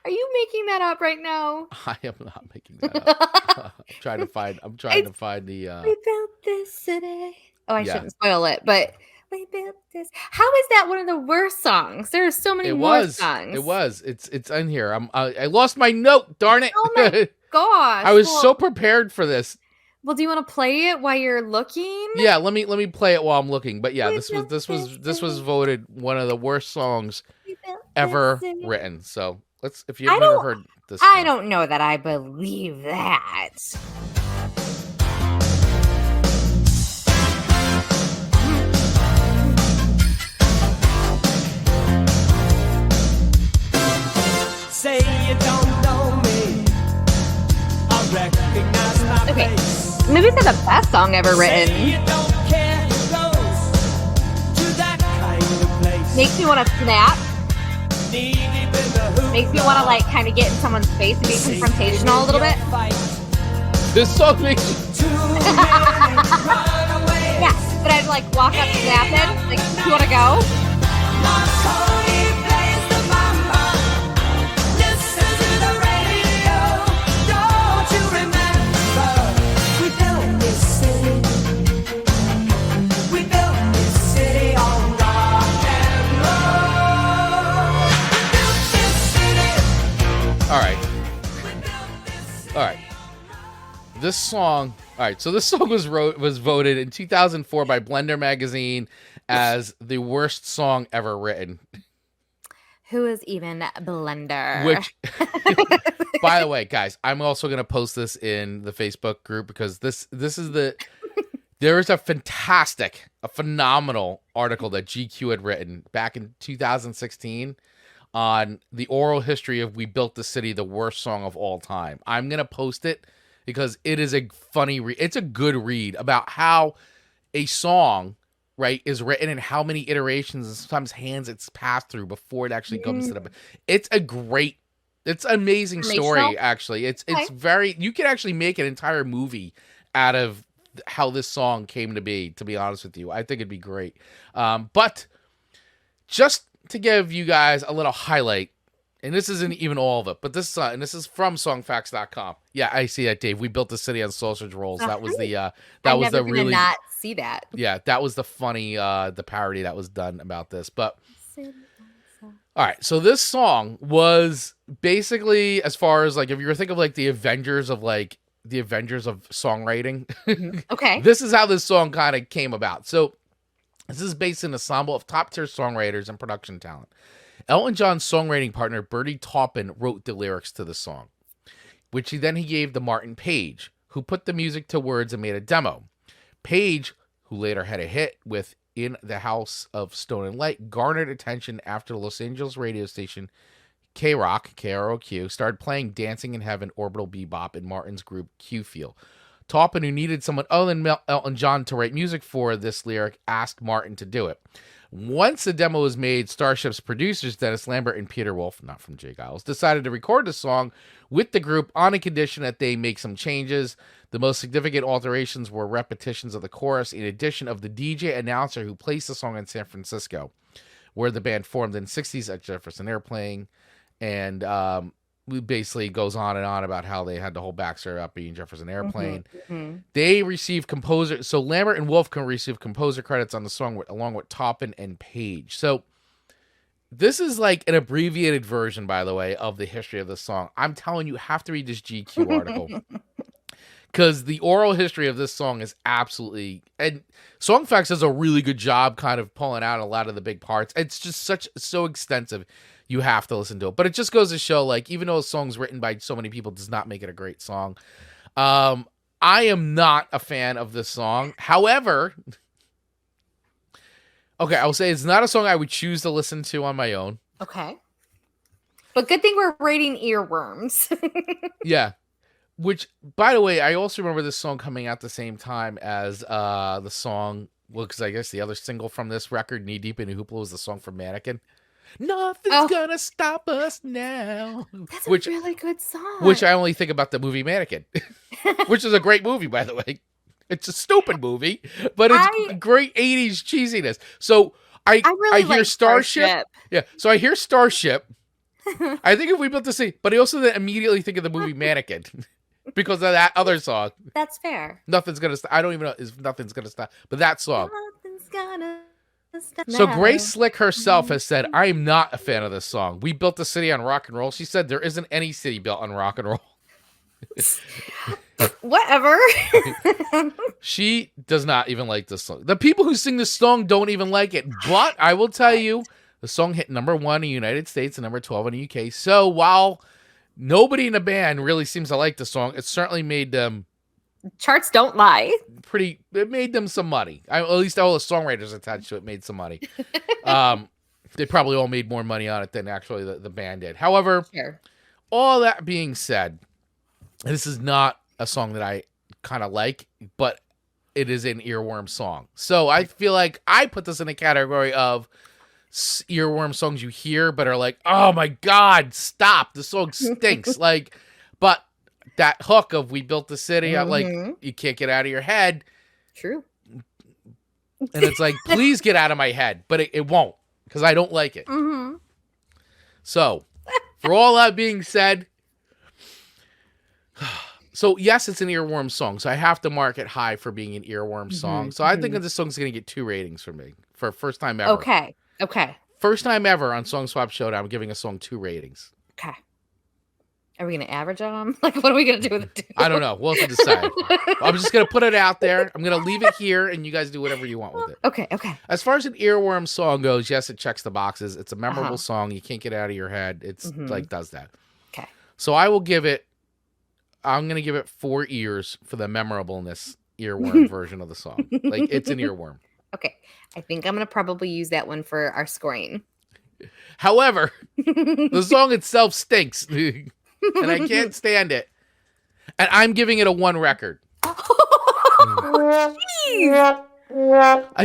Are you making that up right now? I am not making that up. I'm trying to find the We built this city. Oh, I Yeah. shouldn't spoil it, but we built this. How is that one of the worst songs? There are so many more songs. It was. It's in here. I lost my note. Darn it. Oh my gosh. I was so prepared for this. Well, do you want to play it while you're looking? Yeah, let me play it while I'm looking. But yeah, this was voted one of the worst songs ever written. So if you've never heard this, I don't know that I believe that. Say you don't know me. I recognize my Okay. face. Maybe it's not the best song ever Say written. you don't care who goes to that kind of place. Makes me want to snap. Knee deep in the hoop. Makes me want to like kind of get in someone's face and be confrontational a little bit. this song makes you. Yeah, but I'd like walk up snapping. Like, do you want to go? All right. This song. All right. So this song was voted in 2004 by Blender magazine as the worst song ever written. Who is even Blender? Which, by the way, guys, I'm also going to post this in the Facebook group because this is there is a phenomenal article that GQ had written back in 2016 on the oral history of We Built the City, the worst song of all time. I'm going to post it because it is a funny read. It's a good read about how a song, right, is written and how many iterations and sometimes hands it's passed through before it actually comes to the. It's an amazing story, actually. It's very, you can actually make an entire movie out of how this song came to be honest with you. I think it'd be great. But just to give you guys a little highlight, and this isn't even all of it, but this is from songfacts.com. Yeah, I see that, Dave. We built the city on sausage rolls. That was the really not see that. Yeah, that was the funny the parody that was done about this. But all right, so this song was basically, as far as like if you were thinking of like the Avengers of songwriting. Okay. This is how this song kind of came about. So this is based on an ensemble of top-tier songwriters and production talent. Elton John's songwriting partner, Bertie Taupin, wrote the lyrics to the song, which he gave to Martin Page, who put the music to words and made a demo. Page, who later had a hit with In the House of Stone and Light, garnered attention after the Los Angeles radio station K-Rock, KROQ, started playing Dancing in Heaven, Orbital Bebop, in Martin's group Q-Feel. Taupin, who needed someone other than Elton John to write music for this lyric, asked Martin to do it. Once the demo was made, Starship's producers, Dennis Lambert and Peter Wolf, not from Jay Giles, decided to record the song with the group on a condition that they make some changes. The most significant alterations were repetitions of the chorus, in addition of the DJ announcer who placed the song in San Francisco, where the band formed in the 60s at Jefferson Airplane. And basically goes on and on about how they had the whole backstory up being Jefferson Airplane. They received composer, so Lambert and Wolf can receive composer credits on the song along with Taupin and Page. So this is like an abbreviated version, by the way, of the history of the song. I'm telling you, have to read this GQ article because the oral history of this song is absolutely, and Songfacts does a really good job kind of pulling out a lot of the big parts. It's just so extensive. you have to listen to it. But it just goes to show, like, even though a song's written by so many people, does not make it a great song. I am not a fan of this song. However, okay, I will say it's not a song I would choose to listen to on my own. Okay. But good thing we're rating Earworms. Yeah. Which, by the way, I also remember this song coming out the same time as the song, well, because I guess the other single from this record, Knee Deep in a Hoopla, was the song from Mannequin. Nothing's gonna stop us now. That's a really good song. Which I only think about the movie Mannequin, which is a great movie, by the way. It's a stupid movie, but it's great 80s cheesiness. So I really hear like Starship. Yeah, so I hear Starship. I think if we built the city, but I also then immediately think of the movie Mannequin because of that other song. That's fair. Nothing's gonna stop. I don't even know if Nothing's Gonna Stop, but that song. Nothing's gonna stop. So Grace Slick herself has said, I am not a fan of this song. We built the city on rock and roll. She said there isn't any city built on rock and roll. Whatever. She does not even like this song. The people who sing this song don't even like it. But I will tell you, the song hit number 1 in the United States and number 12 in the UK. So while nobody in the band really seems to like the song, it certainly made them Charts don't lie. it made them some money. At least all the songwriters attached to it made some money. They probably all made more money on it than actually the band did. However, all that being said, this is not a song that I kind of like, but it is an earworm song. So I feel like I put this in a category of earworm songs you hear, but are like, oh my God, stop. The song stinks. But that hook of We Built the City, I'm like, you can't get out of your head. True. And it's like, please get out of my head. But it won't, because I don't like it. So, for all that being said, so yes, it's an earworm song. So I have to mark it high for being an earworm song. So I think that this song's going to get 2 ratings from me for first time ever. Okay. First time ever on Song Swap Showdown, I'm giving a song 2 ratings. Okay. Are we going to average on them? Like, what are we going to do with the 2? I don't know. We'll have to decide. I'm just going to put it out there. I'm going to leave it here, and you guys do whatever you want with it. Okay. As far as an earworm song goes, yes, it checks the boxes. It's a memorable song. You can't get it out of your head. It's does that. Okay. So I'm going to give it 4 ears for the memorableness earworm version of the song. Like, it's an earworm. Okay. I think I'm going to probably use that one for our scoring. However, the song itself stinks. And I can't stand it. And I'm giving it a 1 record. A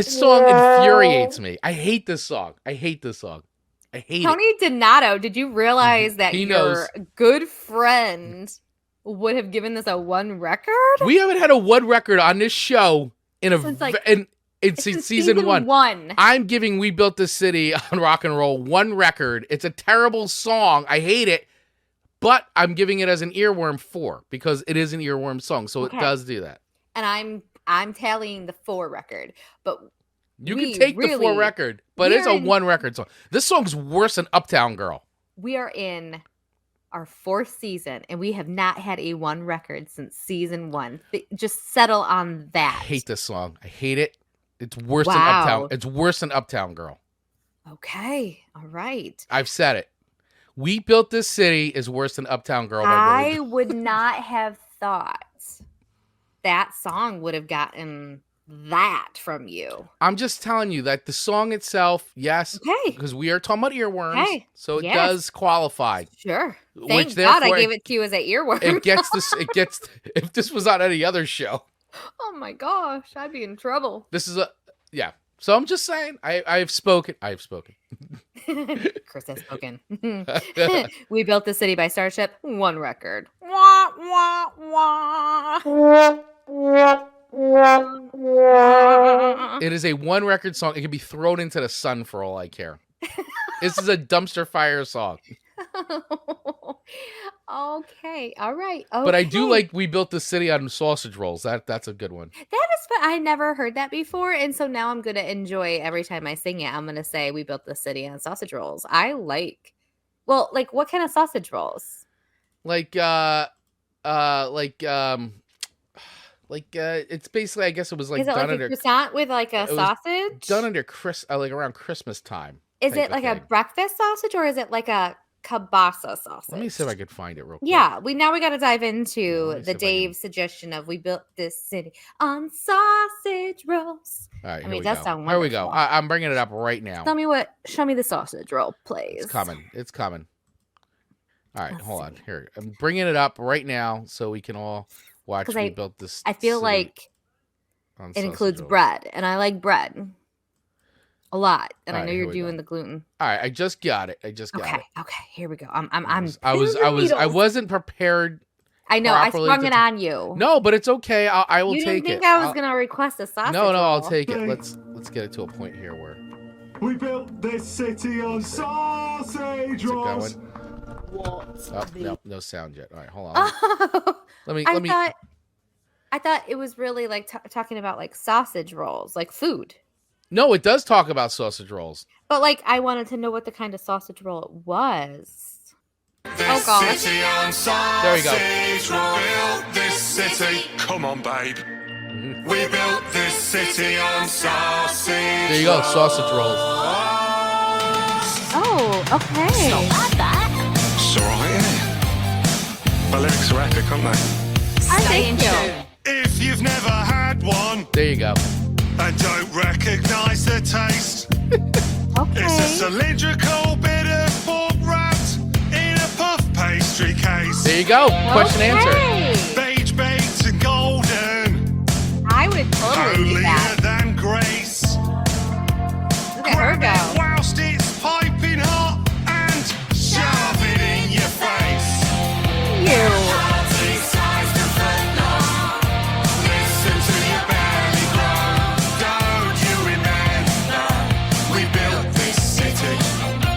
song infuriates me. I hate this song. I hate it. Tony Donato, did you realize that He your knows. good friend would have given this a 1 record? We haven't had a 1 record on this show since season 1. I'm giving We Built This City on rock and roll 1 record. It's a terrible song. I hate it. But I'm giving it as an earworm 4 because it is an earworm song. So it does do that. And I'm tallying the 4 record. But you can take the 4 record, but it's a 1 record song. This song's worse than Uptown Girl. We are in our 4th season, and we have not had a 1 record since season 1. Just settle on that. I hate this song. I hate it. It's worse than Uptown. It's worse than Uptown Girl. Okay. All right. I've said it. We Built This City is worse than Uptown Girl. I would not have thought that song would have gotten that from you. I'm just telling you that the song itself, yes, because we are talking about earworms, so it does qualify. Sure. Thank God I gave it to you as an earworm. It gets this. If this was on any other show. Oh my gosh, I'd be in trouble. This is So I'm just saying, I've spoken. Chris has spoken. We Built the City by Starship, 1 record. Wah, wah, wah. It is a 1 record song. It can be thrown into the sun for all I care. This is a dumpster fire song. Okay. All right. Okay. But I do like We Built the City on sausage rolls. That's a good one. That is fun. I never heard that before. And so now I'm going to enjoy every time I sing it. I'm going to say We Built the City on sausage rolls. Like what kind of sausage rolls? It's basically, I guess it was like is it done like under a croissant with like a sausage? done under around Christmas time. Is it like a breakfast sausage or is it like a kielbasa sausage? Let me see if I could find it real quick. Yeah, we got to dive into see the if I Dave suggestion of we built this city on sausage rolls. All right, I here mean, we that go. sounds Here we go. wonderful. I'm bringing it up right now. Show me the sausage roll, please. It's coming. It's coming. All right, Let's hold on. see. Here, I'm bringing it up right now so we can all watch. We built this. I feel city like on it sausage includes rolls. bread, and I like bread a lot. And All I know right, you're here we doing go. the gluten. All right, I just got it. Okay, Here we go. I wasn't prepared. I know. I properly sprung to it on you. No, but it's okay. I will You take didn't think it. I was gonna request a sausage No, roll. I'll take it. Let's get it to a point here where We built this city on sausage it's rolls. going. What? Oh, no sound yet. All right, hold on. Oh, Let me. I thought it was really like talking about like sausage rolls, like food. No, it does talk about sausage rolls. But like, I wanted to know what the kind of sausage roll it was. Oh gosh. There we go. Built this city. Come on, babe. We built this city on sausage. There you go, sausage rolls. Oh, okay. It's alright, innit? The lyrics are epic, aren't they? Thank you. If you've never had one There you go. and don't recognise the taste, it's a Okay. cylindrical bit of pork wrapped in a puff pastry case. There you go. Question answer. Okay. Beige baked and golden, I would totally do holier that. than grace. Look at her Grab it go. whilst it's piping hot and shove it in your face. You. Listen to your belly grow. Don't you remember? We built this city.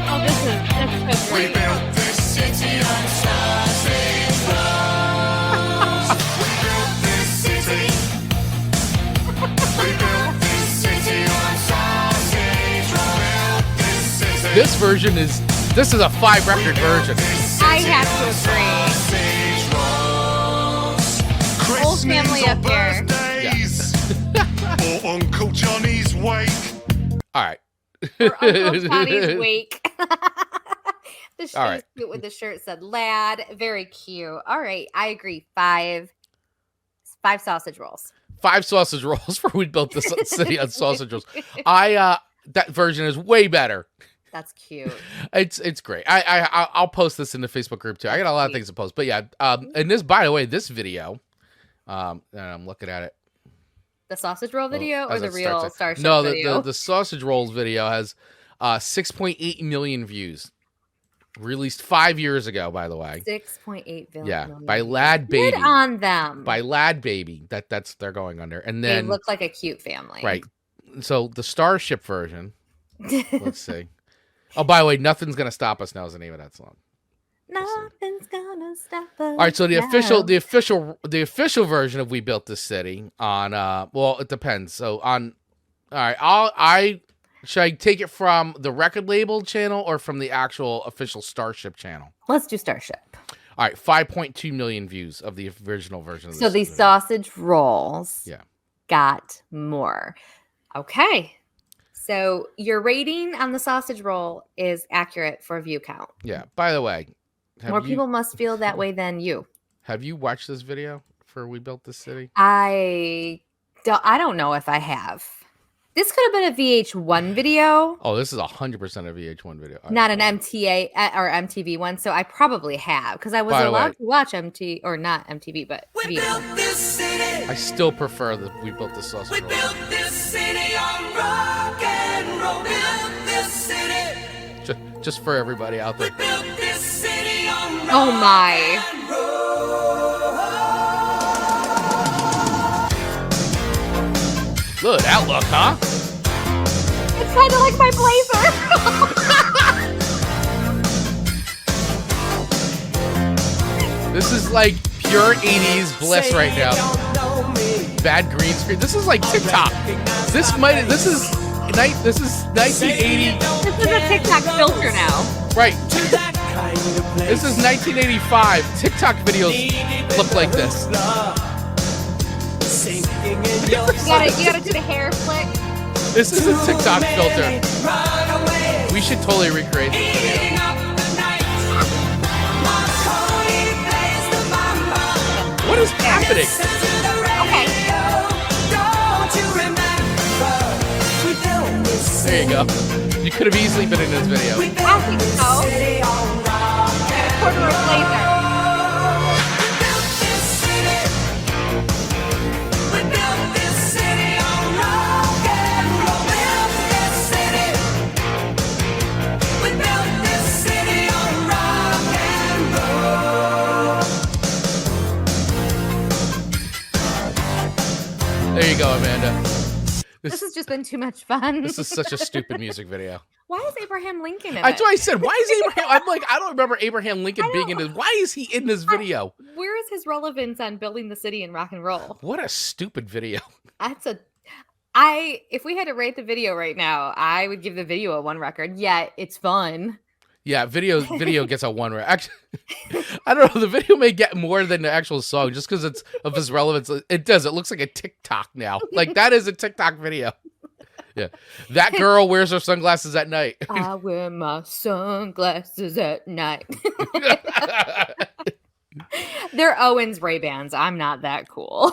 Oh, this is so We great. built this city on sausage rolls. We built this city. We built this city on sausage rolls. Built this city. This is a 5-record version. I have to agree. Whole family up here. Birthdays, or Uncle Johnny's wake. All right. Or Uncle Johnny's wake. The All right. shoe with the shirt said lad. Very cute. All right. I agree. 5 sausage rolls. 5 sausage rolls for we built this city on sausage rolls. That version is way better. That's cute. It's great. I'll post this in the Facebook group too. I got a lot of things to post, but yeah. And this, by the way, this video, and I'm looking at it. The sausage roll video or as the it real starts Starship No, video? the sausage rolls video has 6.8 million views. Released 5 years ago, by the way. 6.8 billion. Yeah, by Lad Baby. Good on them. By Lad Baby. That's they're going under. And They then look like a cute family. right. So the Starship version. Let's see. Oh, by the way, Nothing's Gonna Stop Us now is the name of that song. Nothing's gonna stop us. All right, so the now. official version of We Built This City on well, it depends. So on all right, should I take it from the record label channel or from the actual official Starship channel? Let's do Starship. All right, 5.2 million views of the original version of So this these video. sausage rolls Yeah. got more. Okay. So your rating on the sausage roll is accurate for view count. Yeah. By the way, More people must feel that way than you. Have you watched this video for We Built This City? I don't know if I have. This could have been a VH1 video, Oh, this is 100% a VH1 video. All not right, an MTA or MTV one. So I probably have because I was By the allowed way- to watch MT or not MTV, but We VH1. built this city. I still prefer that We Built This Sausage We Roll. built this city on rock and roll. Built this city. Just for everybody out We there. built this city on rock Oh my. and roll. Good outlook, huh? It's kind of like my blazer. This is like pure 80s bliss right now. Bad green screen. This is like TikTok. This is 1980. This is a TikTok filter now. Right. This is 1985. TikTok videos look like this. You gotta do the hair flick. This is a TikTok filter. We should totally recreate this video. Eating up the night. Macaulay plays the mama. What is happening? Listen to the Okay. radio. Don't you remember? We built this There you go. You could have easily been in this video. We I built think this so. city on rock and Corduroy blazer. We built this city. We built this city on rock and roll. Built this city. We built this city on rock and roll. There you go, Amanda. This has just been too much fun. This is such a stupid music video. Why is Abraham Lincoln in That's it? why I said, why is Abraham? I'm like, I don't remember Abraham Lincoln being in this. Why is he in this video? Where is his relevance on building the city and rock and roll? What a stupid video. If we had to rate the video right now, I would give the video a 1 record. Yet it's fun. Yeah, video gets a 1. Actually, I don't know. The video may get more than the actual song just because it's of its relevance. It does. It looks like a TikTok now. Like that is a TikTok video. Yeah, that girl wears her sunglasses at night. I wear my sunglasses at night. They're Owen's Ray-Bans. I'm not that cool.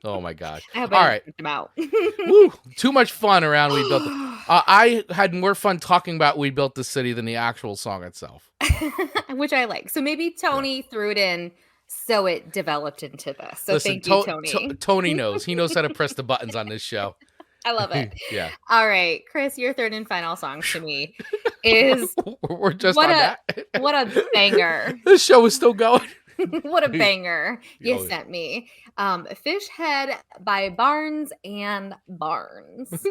Oh my god! I hope All I right, didn't them out. Woo, too much fun around We Built. I had more fun talking about We Built the City than the actual song itself. Which I like. So maybe Tony threw it in so it developed into this. So Listen, thank you, Tony. Tony knows. He knows how to press the buttons on this show. I love it. Yeah. All right, Chris, your third and final song to me is We're just what on a that. what a banger. This show is still going. What a banger you Oh, yeah. sent me. Fish Head by Barnes and Barnes.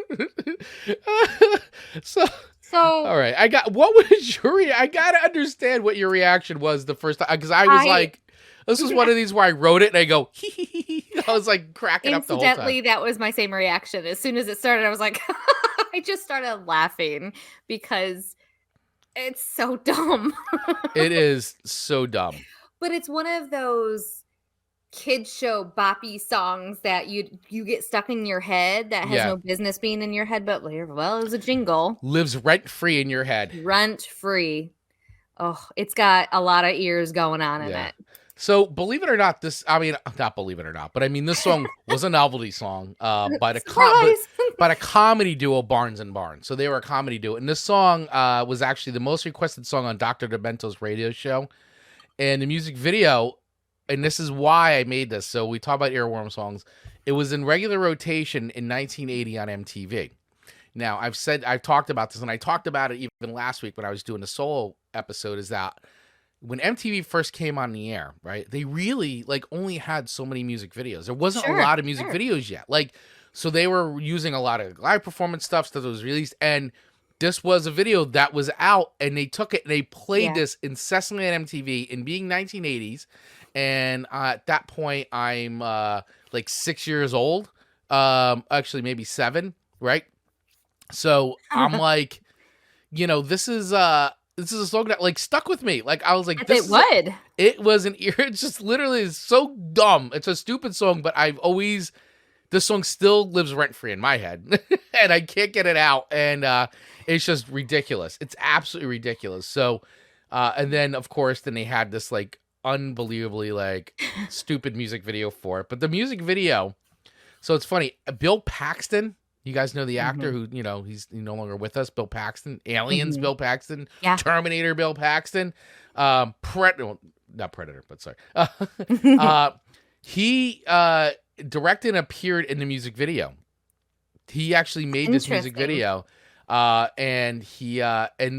So So all right, what was I gotta understand what your reaction was the first time, because I was like, this was one of these where I wrote it and I go, hee hee hee hee. I was like cracking up the whole incidentally, time. that was my same reaction. As soon as it started, I was like, I just started laughing because it's so dumb. It is so dumb. But it's one of those kid show boppy songs that you get stuck in your head that has Yeah. no business being in your head, but well, it was a jingle. Lives rent free in your head. Rent free. Oh, it's got a lot of ears going on in Yeah. it. So believe it or not, not believe it or not, but I mean, this song was a novelty song by the Surprise! by the comedy duo Barnes and Barnes. So they were a comedy duo, and this song was actually the most requested song on Dr. Demento's radio show. And the music video, and this is why I made this. So we talk about Earworm songs. It was in regular rotation in 1980 on MTV. Now I've talked about this, and I talked about it even last week when I was doing the solo episode. Is that when MTV first came on the air, right? They really only had so many music videos. There wasn't a lot of music videos yet. So they were using a lot of live performance stuff that was released, and this was a video that was out, and they took it and they played this incessantly on MTV in being 1980s. And at that point, I'm 6 years old, actually maybe 7, right? So I'm like, this is a song that stuck with me. I was like, It would. It was it's just literally is so dumb. It's a stupid song, but this song still lives rent free in my head, and I can't get it out. And it's just ridiculous. It's absolutely ridiculous. So, and then of course, they had this unbelievably stupid music video for it. But the music video, so it's funny. Bill Paxton, you guys know the actor who he's no longer with us. Bill Paxton, Aliens, Bill Paxton, Terminator, Bill Paxton, not Predator, but sorry. He directed and appeared in the music video. He actually made this music video, and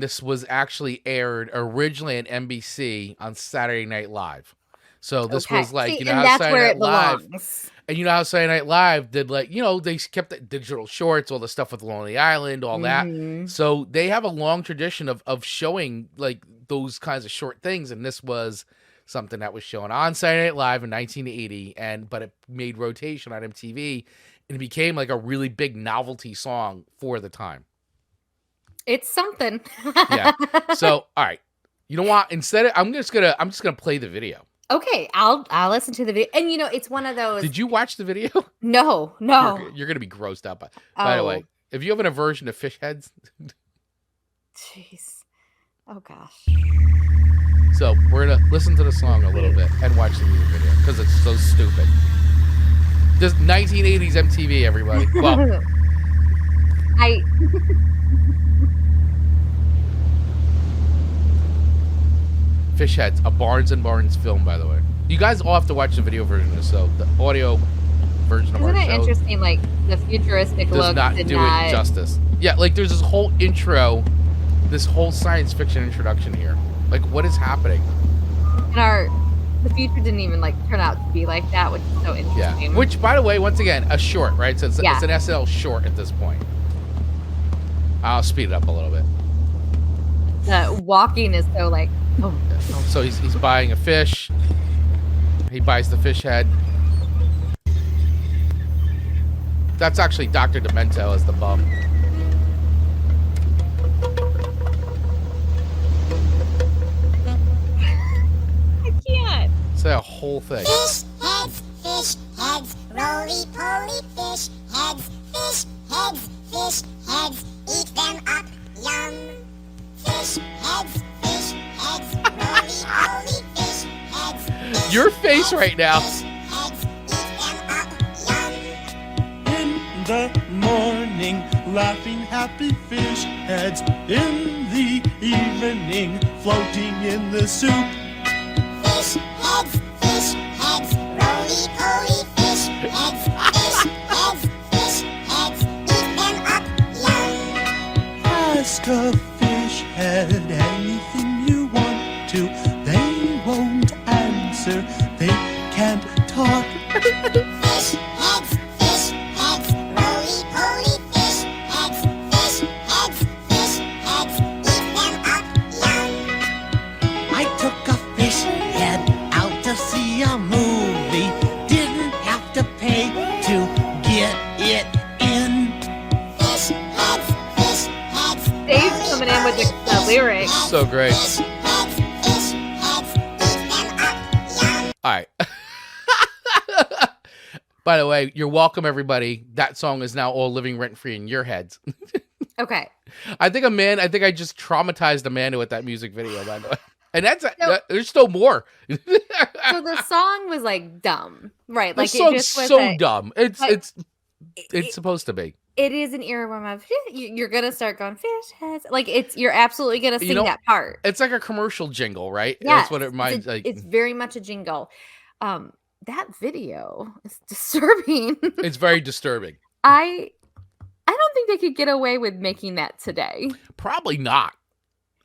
this was actually aired originally on NBC on Saturday Night Live. So this was See, how that's Saturday where Night it Live, belongs. and how Saturday Night Live did they kept the digital shorts, all the stuff with Lonely Island, all that. So they have a long tradition of showing those kinds of short things, and this was something that was shown on Saturday Night Live in 1980, but it made rotation on MTV, and it became a really big novelty song for the time. It's something. Yeah. So, all right. You know what? Instead, I'm just gonna play the video. Okay, I'll listen to the video. And it's one of those. Did you watch the video? No. You're gonna be grossed out by the way. If you have an aversion to fish heads, Jeez. Oh gosh. so we're gonna listen to the song a little bit and watch the music video because it's so stupid. This 1980s MTV, everybody. Well, I Fish Heads, a Barnes and Barnes film, by the way. You guys all have to watch the video version of this, so the audio version of isn't our it show interesting? Like the futuristic does look not did do not. it justice. Yeah, like there's this whole intro, this whole science fiction introduction here. Like, what is happening? And the future didn't even like turn out to be like that, which is so Yeah. interesting. Which, by the way, once again, a short, right? So it's, Yeah. it's an SL short at this point. I'll speed it up a little bit. The walking is so like, oh, So he's buying a fish. He buys the fish head. That's actually Dr. Demento as the bum. I can't. It's a whole thing. Fish heads, roly-poly fish heads, eat them up, yum. Fish heads, roly-poly fish heads. Your face right now. Fish heads, eat them up, yum. In the morning, laughing happy fish heads. In the evening, floating in the soup. Fish heads, roly-poly fish heads. Fish heads, eat them up, yum. Ask a fish head anything you want to. They won't answer. They can't talk. Fish heads, roly-poly fish heads. Fish heads, eat them up, yum. I took a fish head out to see a movie. Didn't have to pay to get it in. Fish heads, Dave's coming in with the lyrics. So great. fish heads, eat them up, yum. All right. By the way, you're welcome, everybody. That song is now all living rent-free in your heads. Okay. I think I just traumatized Amanda with that music video, by the way. And there's still more. So the song was like dumb, right? The Like it song's just was so dumb. It's it- supposed to be. It is an earworm of you're gonna start going fish heads. Like you're absolutely gonna sing know, that part. It's like a commercial jingle, right? Yes, That's what it reminds. it's very much a jingle. That video is disturbing. It's very disturbing. I don't think they could get away with making that today. Probably not.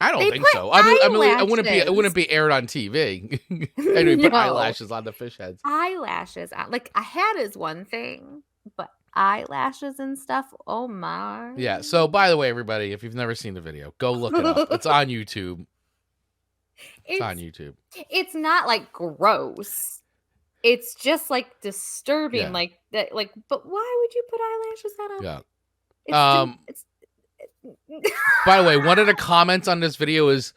I don't They think put so. I mean, it eyelashes. wouldn't be aired on TV. And we put No. eyelashes on the fish heads. Eyelashes, like a hat is one thing, but eyelashes and stuff. Oh my! Yeah. So, by the way, everybody, if you've never seen the video, go look it up. It's on YouTube. It's on YouTube. It's not like gross. It's just like disturbing, Yeah. like that. Like, but why would you put eyelashes on? Yeah. It's By the way, one of the comments on this video is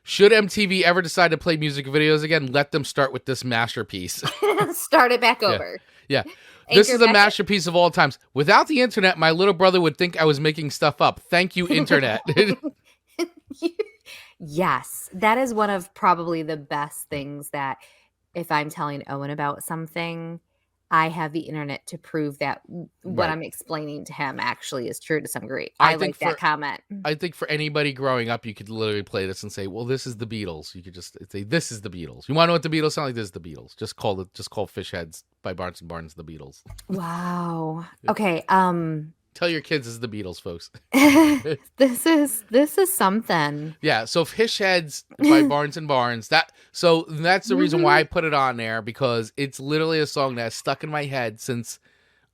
should MTV ever decide to play music videos again, let them start with this masterpiece. start it back over. Yeah. This Anchor is a back- masterpiece of all times. Without the internet, my little brother would think I was making stuff up. Thank you, internet. Yes, that is one of probably the best things that if I'm telling Owen about something, I have the internet to prove that what Right. I'm explaining to him actually is true to some degree. I I think like that for- comment. I think for anybody growing up, you could literally play this and say, well, this is the Beatles. You could just say, this is the Beatles. You want to know what the Beatles sound like? This is the Beatles. Just call Fish Heads by Barnes and Barnes the Beatles. Wow. Okay. Tell your kids this is the Beatles, folks. this is something. Yeah, so Fish Heads by Barnes and Barnes. That's the reason why I put it on there, because it's literally a song that's stuck in my head since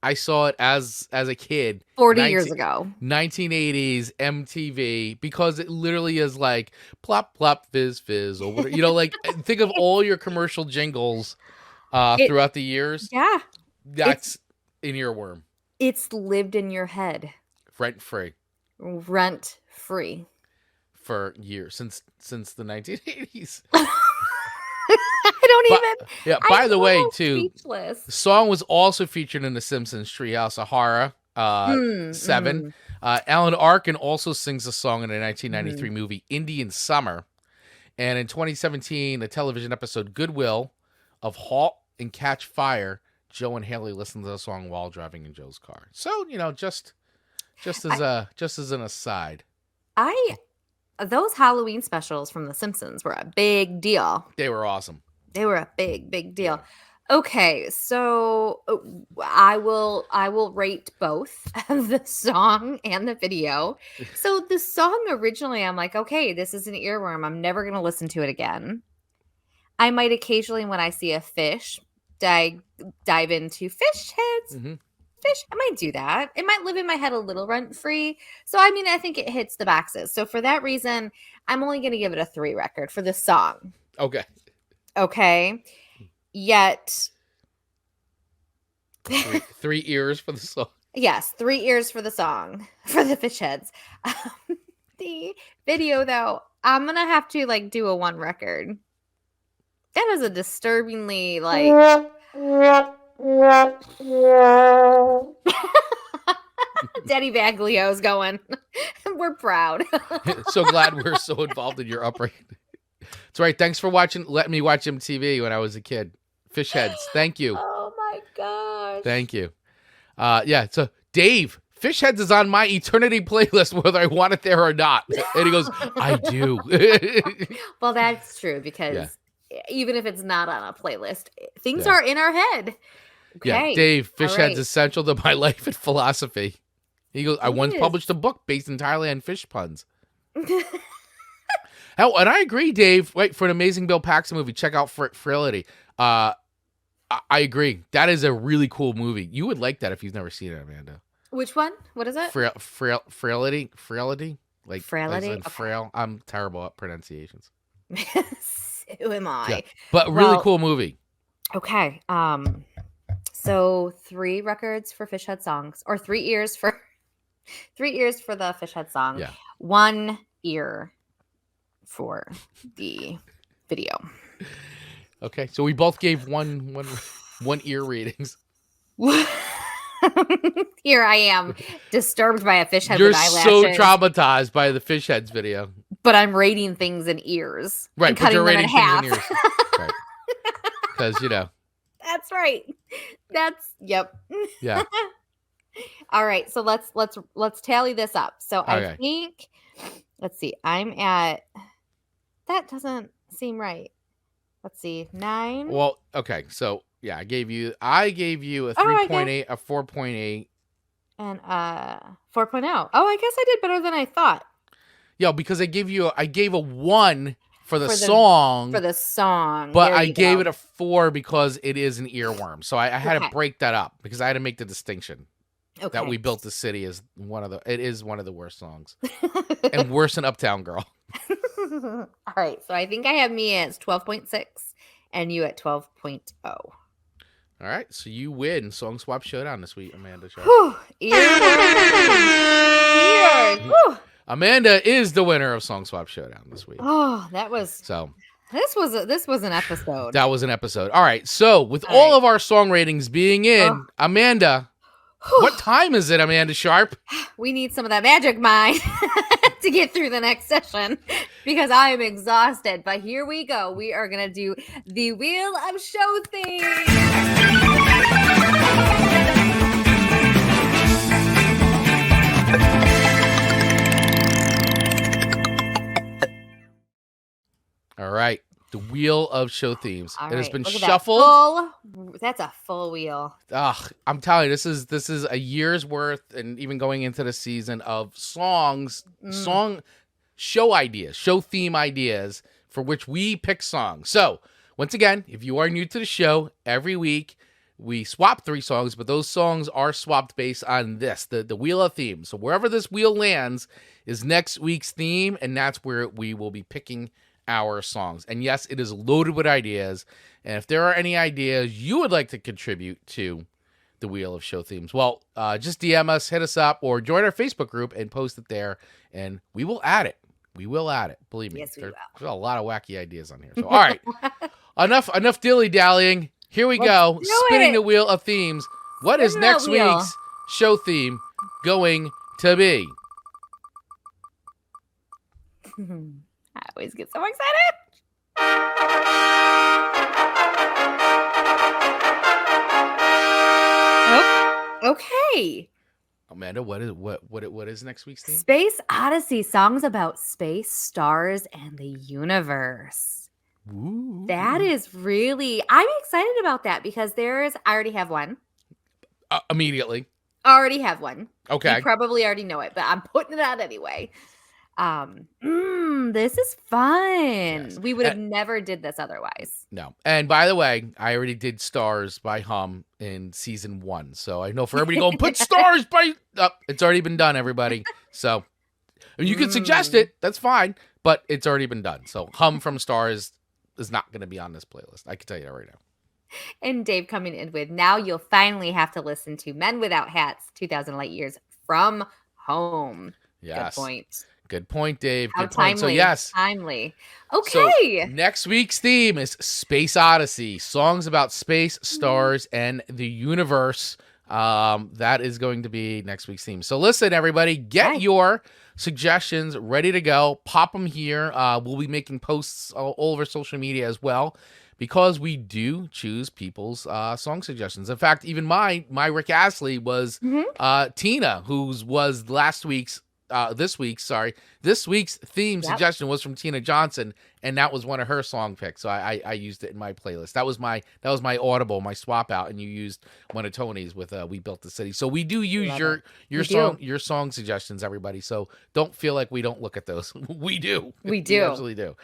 I saw it as a kid. 40 years ago. 1980s MTV, because it literally is like plop plop fizz fizz or whatever. Like think of all your commercial jingles throughout the years. Yeah. That's an earworm. It's lived in your head. Rent free Rent free. for years since the 1980s. I don't even. Yeah, I'm by the way, so too, speechless. the song was also featured in The Simpsons Treehouse of Horror. 7. Alan Arkin also sings a song in a 1993 movie, Indian Summer. And in 2017, the television episode Goodwill of Halt and Catch Fire, Joe and Haley listened to the song while driving in Joe's car. So, just as an aside. Those Halloween specials from The Simpsons were a big deal. They were awesome. They were a big, big deal. Okay, so I will rate both the song and the video. So the song originally, I'm like, okay, this is an earworm. I'm never going to listen to it again. I might occasionally, when I see a fish, dive into fish heads. Mhm. Fish, I might do that. It might live in my head a little rent free. So I mean, I think it hits the boxes. So for that reason, I'm only going to give it a 3 record for the song. Okay. Okay. Yet 3 ears for the song. yes, 3 ears for the song for the fish heads. The video though, I'm gonna have to do a 1 record. That is a disturbingly Daddy Baglio's going. We're proud. So glad we're so involved in your upbringing. That's right. Thanks for letting me watch MTV when I was a kid. Fish heads. Thank you. Oh my gosh. Thank you. Yeah. So Dave, Fish Heads is on my eternity playlist, whether I want it there or not. And he goes, I do. Well, that's true because even if it's not on a playlist, things are in our head. Okay. Yeah. Dave, Fish All Heads right. essential to my life and philosophy. He goes, I once published a book based entirely on fish puns. Oh, and I agree, Dave. Wait, for an amazing Bill Paxton movie, check out Frailty. I agree. That is a really cool movie. You would like that if you've never seen it, Amanda. Which one? What is it? Frailty? Like Frailty? as in frail. I'm terrible at pronunciations. Who am I? Yeah. But really cool movie. Okay. So 3 records for Fish Head songs, or 3 ears for 3 ears for the Fish Head song. Yeah. 1 ear for the video. Okay, so we both gave one ear readings. Here I am, disturbed by a fish head You're with eyelashes. so traumatized by the Fish Heads video. But I'm rating things in ears. Right, and but cutting you're them in rating things half. in ears. Right. Because, That's right. Yep. Yeah. All right, so let's tally this up. So Okay. I think, let's see, I'm at, that doesn't seem right. Let's see, 9. Well, okay, so, yeah, I gave you a 3.8, a 4.8. And 4.0. Oh, I guess I did better than I thought. Yeah, because I gave a 1 for the song. For the song. But There I you gave go. it a 4 because it is an earworm. So I had to Okay. break that up because I had to make the distinction Okay. that We Built the City is it is one of the worst songs. And worse than Uptown Girl. All right, so I think I have me as 12.6 and you at 12.0. All right, so you win Song Swap Showdown this week, Amanda Sharp. Whew, ears. Whew. Amanda is the winner of Song Swap Showdown this week. Oh, So this was an episode. that was an episode. All right, so with all of our song ratings being in, Amanda, what time is it, Amanda Sharp? We need some of that magic mind to get through the next session because I am exhausted. But here we go. We are going to do the Wheel of Show thing. All right, the Wheel of Show Themes. All It has right, been look at that shuffled. That's a full wheel. I'm telling you, this is a year's worth, and even going into the season of songs, show ideas, show theme ideas for which we pick songs. So once again, if you are new to the show, every week we swap 3 songs, but those songs are swapped based on the wheel of themes. So wherever this wheel lands is next week's theme, and that's where we will be picking our songs. And yes, it is loaded with ideas. And if there are any ideas you would like to contribute to the Wheel of Show Themes, well, just DM us, hit us up, or join our Facebook group and post it there, and we will add it. We will add it. Believe me. Yes, we will. There's a lot of wacky ideas on here. So, all right. enough dilly-dallying. Here we go. do Spinning it. the Wheel of Themes. What is Spin that next wheel. week's show theme going to be? I always get so excited. Oh, okay. Amanda, what is next week's theme? Space Odyssey, songs about space, stars, and the universe. Ooh. That is really, I'm excited about that because I already have one. Immediately. Already have one. Okay. You probably already know it, but I'm putting it out anyway. This is fun. Yes. We would have never did this otherwise. No. And by the way, I already did Stars by Hum in season 1. So I know for everybody going, put Stars by... it's already been done, everybody. So you can suggest it. That's fine. But it's already been done. So Hum from Stars is not going to be on this playlist. I can tell you that right now. And Dave coming in with, now you'll finally have to listen to Men Without Hats, 2,000 Light Years from Home. Yes. Good point. Good point, Dave. How Good point. So timely, yes. Timely. So Okay. next week's theme is Space Odyssey, songs about space, stars, and the universe. That is going to be next week's theme. So listen, everybody, get your suggestions ready to go. Pop them here. We'll be making posts all over social media as well, because we do choose people's song suggestions. In fact, even my Rick Astley was Tina, whose was this week's theme suggestion was from Tina Johnson, and that was one of her song picks. So I used it in my playlist. That was my Audible, my swap out, and you used one of Tony's with "We Built the City." So we do use your song suggestions, everybody. So don't feel like we don't look at those. We do. We do. We absolutely do.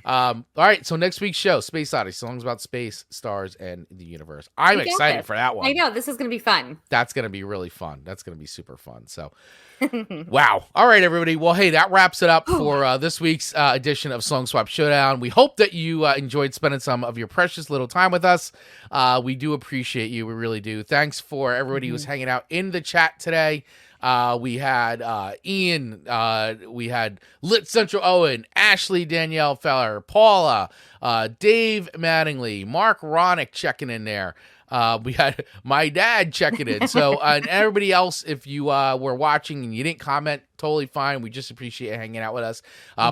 All right. So next week's show, Space Odyssey, songs about space, stars, and the universe. I'm excited for that one. I know, this is going to be fun. That's going to be really fun. That's going to be super fun. So, wow. All right, everybody. Well, hey, that wraps it up for this week's edition of Song Swap Showdown. We hope that you enjoyed spending some of your precious little time with us. We do appreciate you. We really do. Thanks for everybody who's hanging out in the chat today. We had Ian, we had Lit Central Owen, Ashley Danielle Feller, Paula, Dave Mattingly, Mark Ronick checking in there. We had my dad checking in. So, and everybody else, if you were watching and you didn't comment, totally fine. We just appreciate you hanging out with us.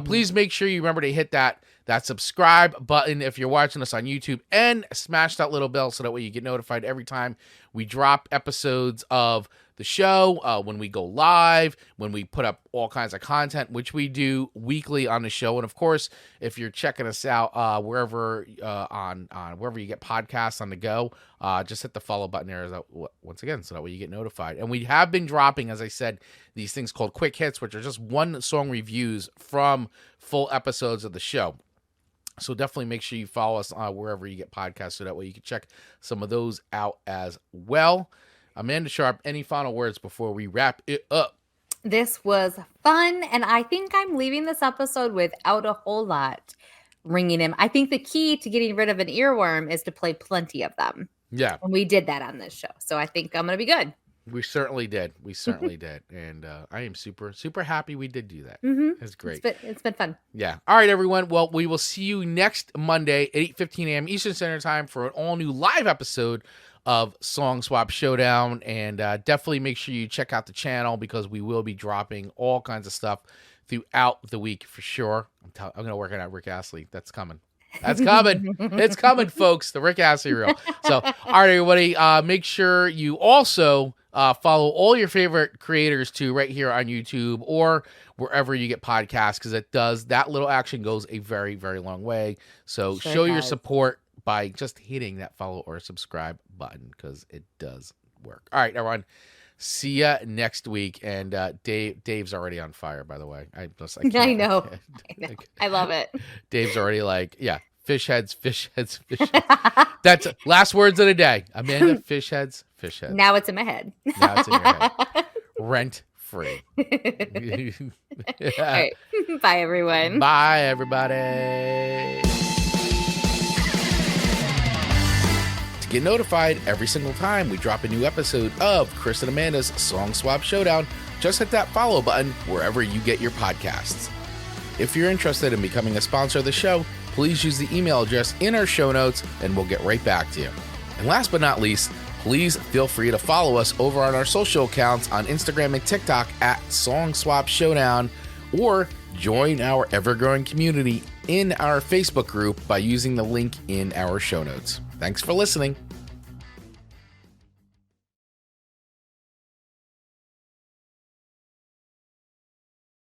Please make sure you remember to hit that subscribe button if you're watching us on YouTube, and smash that little bell so that way you get notified every time we drop episodes of the show, when we go live, when we put up all kinds of content, which we do weekly on the show. And of course, if you're checking us out wherever on wherever you get podcasts on the go, just hit the follow button there once again, so that way you get notified. And we have been dropping, as I said, these things called quick hits, which are just one song reviews from full episodes of the show. So definitely make sure you follow us wherever you get podcasts, so that way you can check some of those out as well. Amanda Sharp, any final words before we wrap it up? This was fun, and I think I'm leaving this episode without a whole lot ringing in. I think the key to getting rid of an earworm is to play plenty of them. Yeah. And we did that on this show, so I think I'm going to be good. We certainly did. We certainly did. And I am super, super happy we did do that. It's great. It's been fun. Yeah. All right, everyone. Well, we will see you next Monday at 8:15 a.m. Eastern Standard Time for an all-new live episode of Song Swap Showdown. And definitely make sure you check out the channel, because we will be dropping all kinds of stuff throughout the week for sure. I'm going to work on that Rick Astley. That's coming. That's coming. It's coming, folks. The Rick Astley reel. So, all right, everybody. Make sure you also follow all your favorite creators too, right here on YouTube or wherever you get podcasts, because that little action goes a very, very long way. So show your support by just hitting that follow or subscribe button, because it does work. All right, everyone. See ya next week. And Dave's already on fire, by the way. I know. I love it. Dave's already like, yeah, fish heads, fish heads, fish heads. That's last words of the day. Amanda, fish heads, fish heads. Now it's in my head. Now it's in your head. Rent free. All right. Bye, everyone. Bye, everybody. To get notified every single time we drop a new episode of Chris and Amanda's Song Swap Showdown, just hit that follow button wherever you get your podcasts. If you're interested in becoming a sponsor of the show, please use the email address in our show notes and we'll get right back to you. And last but not least, Please feel free to follow us over on our social accounts on Instagram and TikTok at Song Swap Showdown, or join our ever-growing community in our Facebook group by using the link in our show notes. Thanks for listening.